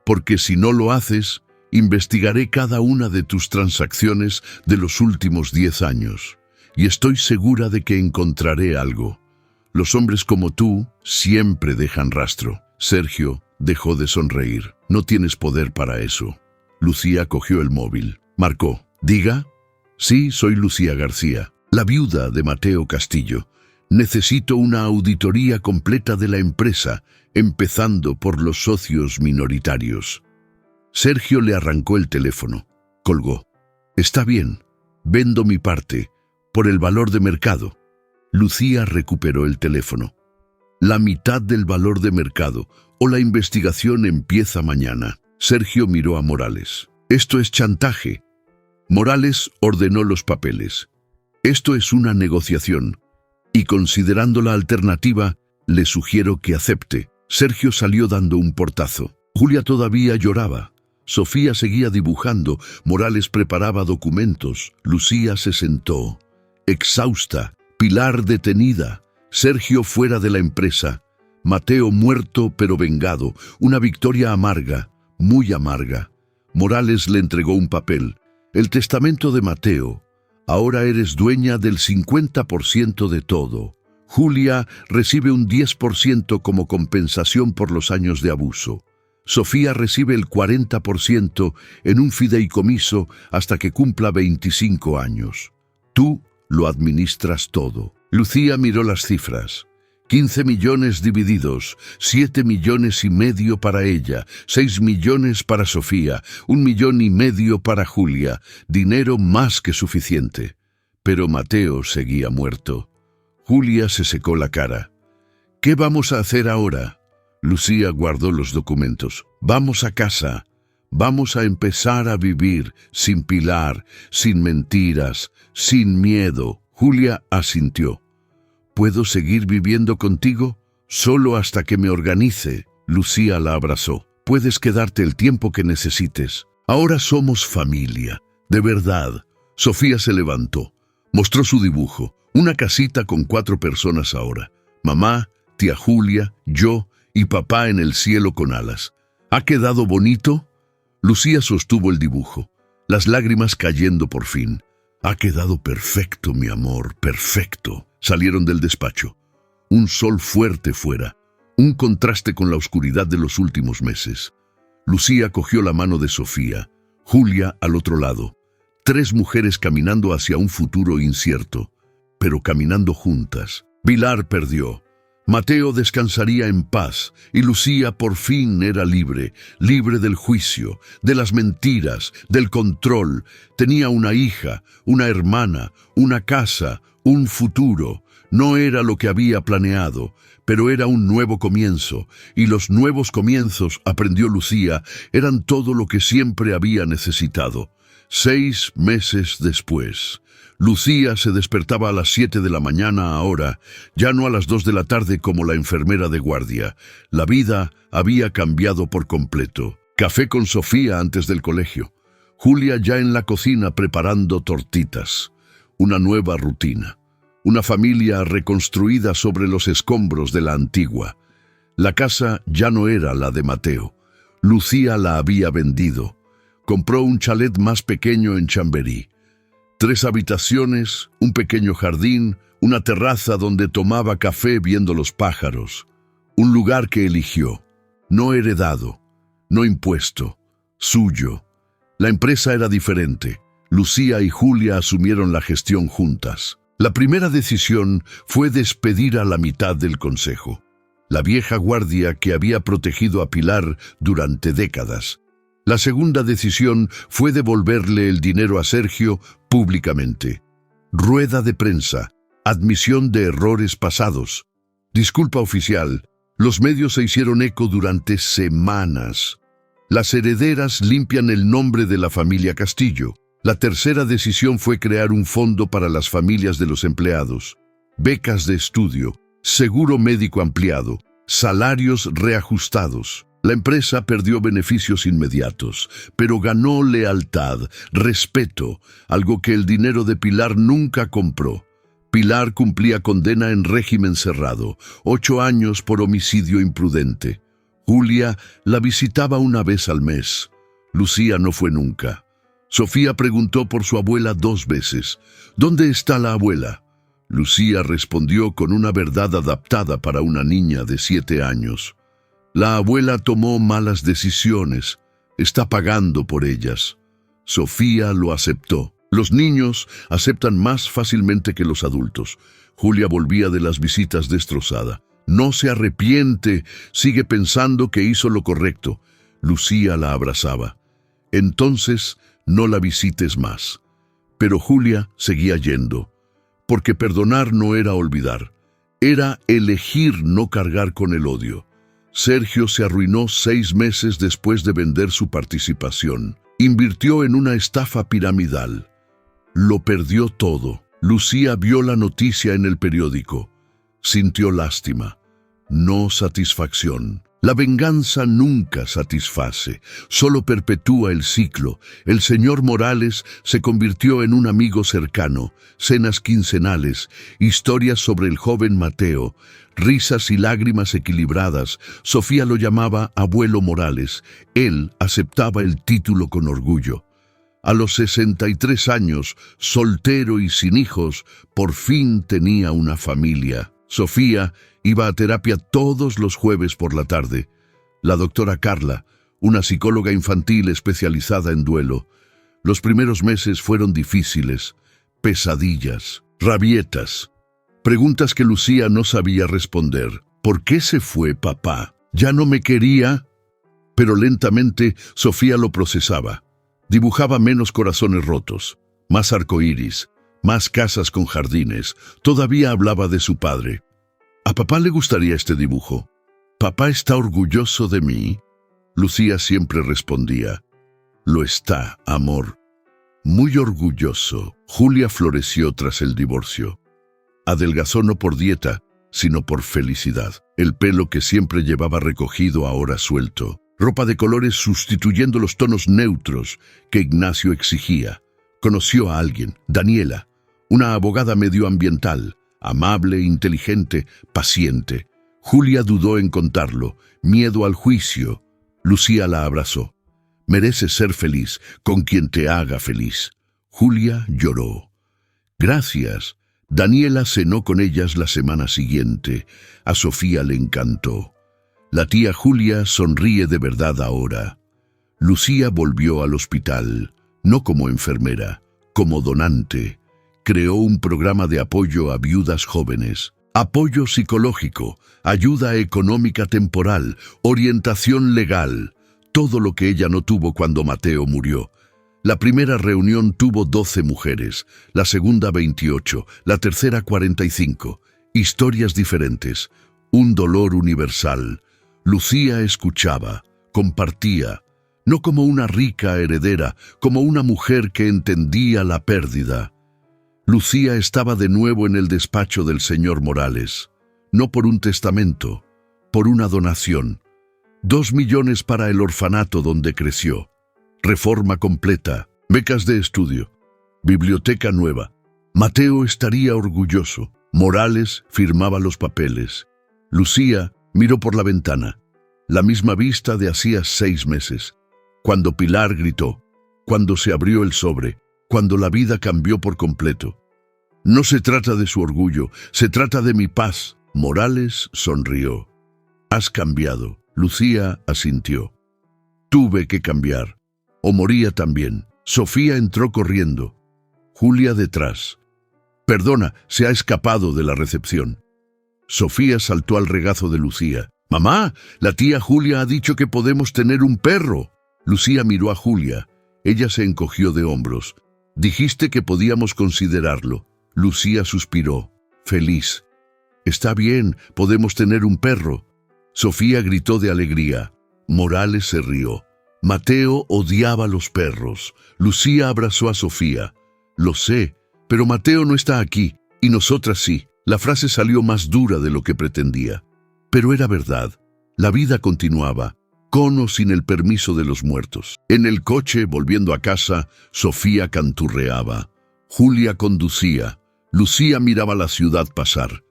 «Porque si no lo haces, investigaré cada una de tus transacciones de los últimos 10 años. Y estoy segura de que encontraré algo. Los hombres como tú siempre dejan rastro». Sergio dejó de sonreír. «No tienes poder para eso». Lucía cogió el móvil. Marcó. «¿Diga?» «Sí, soy Lucía García, la viuda de Mateo Castillo. Necesito una auditoría completa de la empresa, empezando por los socios minoritarios». Sergio le arrancó el teléfono. Colgó. «Está bien, vendo mi parte, por el valor de mercado». Lucía recuperó el teléfono. «La mitad del valor de mercado, o la investigación empieza mañana». Sergio miró a Morales. «Esto es chantaje». Morales ordenó los papeles. «Esto es una negociación, y considerando la alternativa, le sugiero que acepte». Sergio salió dando un portazo. Julia todavía lloraba. Sofía seguía dibujando. Morales preparaba documentos. Lucía se sentó, exhausta. Pilar detenida. Sergio fuera de la empresa. Mateo muerto pero vengado. Una victoria amarga, muy amarga. Morales le entregó un papel. «El testamento de Mateo. Ahora eres dueña del 50% de todo. Julia recibe un 10% como compensación por los años de abuso. Sofía recibe el 40% en un fideicomiso hasta que cumpla 25 años. Tú lo administras todo». Lucía miró las cifras. 15 millones divididos, 7,5 millones para ella, 6 millones para Sofía, 1,5 millones para Julia, dinero más que suficiente. Pero Mateo seguía muerto. Julia se secó la cara. «¿Qué vamos a hacer ahora?» Lucía guardó los documentos. «Vamos a casa. Vamos a empezar a vivir sin Pilar, sin mentiras, sin miedo». Julia asintió. «¿Puedo seguir viviendo contigo? Solo hasta que me organice». Lucía la abrazó. «Puedes quedarte el tiempo que necesites. Ahora somos familia, de verdad». Sofía se levantó. Mostró su dibujo. Una casita con 4 personas ahora. Mamá, tía Julia, yo y papá en el cielo con alas. ¿Ha quedado bonito? Lucía sostuvo el dibujo, las lágrimas cayendo por fin. «Ha quedado perfecto, mi amor, perfecto». Salieron del despacho. Un sol fuerte fuera, un contraste con la oscuridad de los últimos meses. Lucía cogió la mano de Sofía, Julia al otro lado. 3 mujeres caminando hacia un futuro incierto, pero caminando juntas. Pilar perdió. Mateo descansaría en paz y Lucía por fin era libre, libre del juicio, de las mentiras, del control. Tenía una hija, una hermana, una casa, un futuro. No era lo que había planeado, pero era un nuevo comienzo, y los nuevos comienzos, aprendió Lucía, eran todo lo que siempre había necesitado. 6 meses después. Lucía se despertaba a las 7 de la mañana ahora, ya no a las 2 de la tarde como la enfermera de guardia. La vida había cambiado por completo. Café con Sofía antes del colegio. Julia ya en la cocina preparando tortitas. Una nueva rutina. Una familia reconstruida sobre los escombros de la antigua. La casa ya no era la de Mateo. Lucía la había vendido. Compró un chalet más pequeño en Chamberí. 3 habitaciones, un pequeño jardín, una terraza donde tomaba café viendo los pájaros. Un lugar que eligió. No heredado, no impuesto, suyo. La empresa era diferente. Lucía y Julia asumieron la gestión juntas. La primera decisión fue despedir a la mitad del consejo. La vieja guardia que había protegido a Pilar durante décadas. La segunda decisión fue devolverle el dinero a Sergio públicamente. Rueda de prensa, admisión de errores pasados. Disculpa oficial, los medios se hicieron eco durante semanas. Las herederas limpian el nombre de la familia Castillo. La tercera decisión fue crear un fondo para las familias de los empleados. Becas de estudio, seguro médico ampliado, salarios reajustados. La empresa perdió beneficios inmediatos, pero ganó lealtad, respeto, algo que el dinero de Pilar nunca compró. Pilar cumplía condena en régimen cerrado, 8 años por homicidio imprudente. Julia la visitaba una vez al mes. Lucía no fue nunca. Sofía preguntó por su abuela 2 veces. ¿Dónde está la abuela? Lucía respondió con una verdad adaptada para una niña de 7 años. La abuela tomó malas decisiones. Está pagando por ellas. Sofía lo aceptó. Los niños aceptan más fácilmente que los adultos. Julia volvía de las visitas destrozada. No se arrepiente, sigue pensando que hizo lo correcto. Lucía la abrazaba. Entonces, no la visites más. Pero Julia seguía yendo, porque perdonar no era olvidar, era elegir no cargar con el odio. Sergio se arruinó 6 meses después de vender su participación. Invirtió en una estafa piramidal. Lo perdió todo. Lucía vio la noticia en el periódico. Sintió lástima, no satisfacción. La venganza nunca satisface, solo perpetúa el ciclo. El señor Morales se convirtió en un amigo cercano, cenas quincenales, historias sobre el joven Mateo, risas y lágrimas equilibradas. Sofía lo llamaba abuelo Morales. Él aceptaba el título con orgullo. A los 63 años, soltero y sin hijos, por fin tenía una familia. Sofía iba a terapia todos los jueves por la tarde. La doctora Carla, una psicóloga infantil especializada en duelo. Los primeros meses fueron difíciles, pesadillas, rabietas, preguntas que Lucía no sabía responder. ¿Por qué se fue papá? ¿Ya no me quería? Pero lentamente Sofía lo procesaba. Dibujaba menos corazones rotos, más arcoíris, más casas con jardines. Todavía hablaba de su padre. ¿A papá le gustaría este dibujo? ¿Papá está orgulloso de mí? Lucía siempre respondía, lo está, amor. Muy orgulloso. Julia floreció tras el divorcio. Adelgazó no por dieta, sino por felicidad. El pelo que siempre llevaba recogido ahora suelto. Ropa de colores sustituyendo los tonos neutros que Ignacio exigía. Conoció a alguien, Daniela, una abogada medioambiental, amable, inteligente, paciente. Julia dudó en contarlo, miedo al juicio. Lucía la abrazó. Mereces ser feliz con quien te haga feliz. Julia lloró. Gracias. Daniela cenó con ellas la semana siguiente. A Sofía le encantó. La tía Julia sonríe de verdad ahora. Lucía volvió al hospital, no como enfermera, como donante. Creó un programa de apoyo a viudas jóvenes. Apoyo psicológico, ayuda económica temporal, orientación legal. Todo lo que ella no tuvo cuando Mateo murió. La primera reunión tuvo 12 mujeres, la segunda 28, la tercera 45. Historias diferentes, un dolor universal. Lucía escuchaba, compartía, no como una rica heredera, como una mujer que entendía la pérdida. Lucía estaba de nuevo en el despacho del señor Morales, no por un testamento, por una donación. 2 millones para el orfanato donde creció. Reforma completa, becas de estudio, biblioteca nueva. Mateo estaría orgulloso. Morales firmaba los papeles. Lucía miró por la ventana, la misma vista de hacía 6 meses, cuando Pilar gritó, cuando se abrió el sobre, cuando la vida cambió por completo. No se trata de su orgullo, se trata de mi paz. Morales sonrió. Has cambiado. Lucía asintió. Tuve que cambiar, o moría también. Sofía entró corriendo. Julia detrás. Perdona, se ha escapado de la recepción. Sofía saltó al regazo de Lucía. Mamá, la tía Julia ha dicho que podemos tener un perro. Lucía miró a Julia. Ella se encogió de hombros. Dijiste que podíamos considerarlo. Lucía suspiró, feliz. Está bien, podemos tener un perro. Sofía gritó de alegría. Morales se rió. Mateo odiaba los perros. Lucía abrazó a Sofía. Lo sé, pero Mateo no está aquí, y nosotras sí. La frase salió más dura de lo que pretendía. Pero era verdad. La vida continuaba, con o sin el permiso de los muertos. En el coche, volviendo a casa, Sofía canturreaba. Julia conducía. Lucía miraba la ciudad pasar.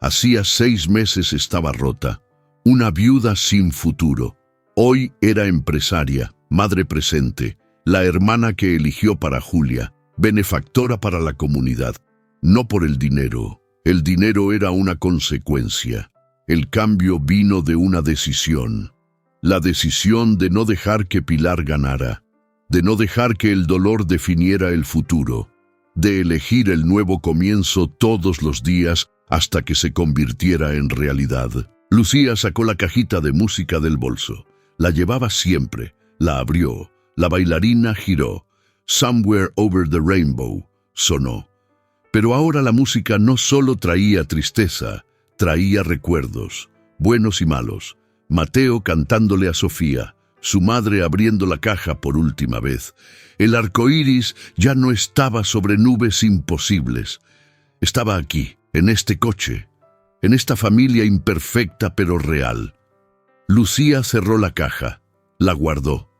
Hacía 6 meses estaba rota. Una viuda sin futuro. Hoy era empresaria, madre presente, la hermana que eligió para Julia, benefactora para la comunidad. No por el dinero. El dinero era una consecuencia. El cambio vino de una decisión. La decisión de no dejar que Pilar ganara, de no dejar que el dolor definiera el futuro, de elegir el nuevo comienzo todos los días hasta que se convirtiera en realidad. Lucía sacó la cajita de música del bolso. La llevaba siempre. La abrió. La bailarina giró. Somewhere Over the Rainbow sonó. Pero ahora la música no solo traía tristeza, traía recuerdos, buenos y malos. Mateo cantándole a Sofía, su madre abriendo la caja por última vez. El arco iris ya no estaba sobre nubes imposibles. Estaba aquí, en este coche, en esta familia imperfecta pero real. Lucía cerró la caja, la guardó.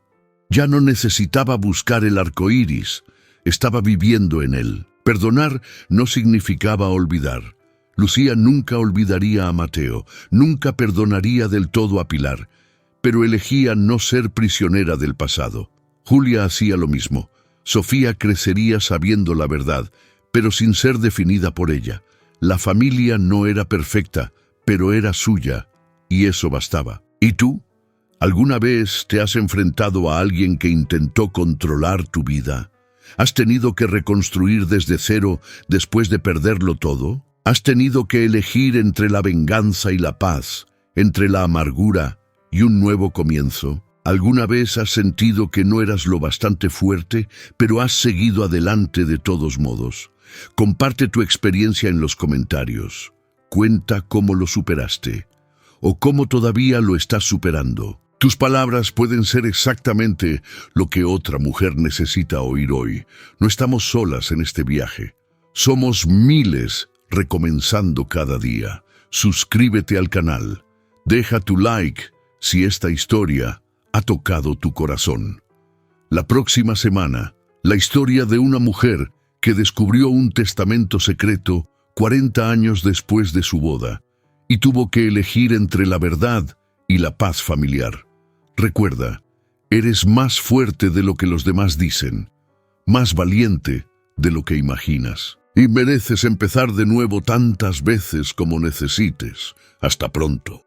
Ya no necesitaba buscar el arco iris, estaba viviendo en él. Perdonar no significaba olvidar. Lucía nunca olvidaría a Mateo, nunca perdonaría del todo a Pilar, pero elegía no ser prisionera del pasado. Julia hacía lo mismo. Sofía crecería sabiendo la verdad, pero sin ser definida por ella. La familia no era perfecta, pero era suya, y eso bastaba. ¿Y tú? ¿Alguna vez te has enfrentado a alguien que intentó controlar tu vida? ¿Has tenido que reconstruir desde cero después de perderlo todo? ¿Has tenido que elegir entre la venganza y la paz, entre la amargura y un nuevo comienzo? ¿Alguna vez has sentido que no eras lo bastante fuerte, pero has seguido adelante de todos modos? Comparte tu experiencia en los comentarios. Cuenta cómo lo superaste, o cómo todavía lo estás superando. Tus palabras pueden ser exactamente lo que otra mujer necesita oír hoy. No estamos solas en este viaje. Somos miles recomenzando cada día. Suscríbete al canal. Deja tu like si esta historia ha tocado tu corazón. La próxima semana, la historia de una mujer que descubrió un testamento secreto 40 años después de su boda y tuvo que elegir entre la verdad y la paz familiar. Recuerda, eres más fuerte de lo que los demás dicen, más valiente de lo que imaginas, y mereces empezar de nuevo tantas veces como necesites. Hasta pronto.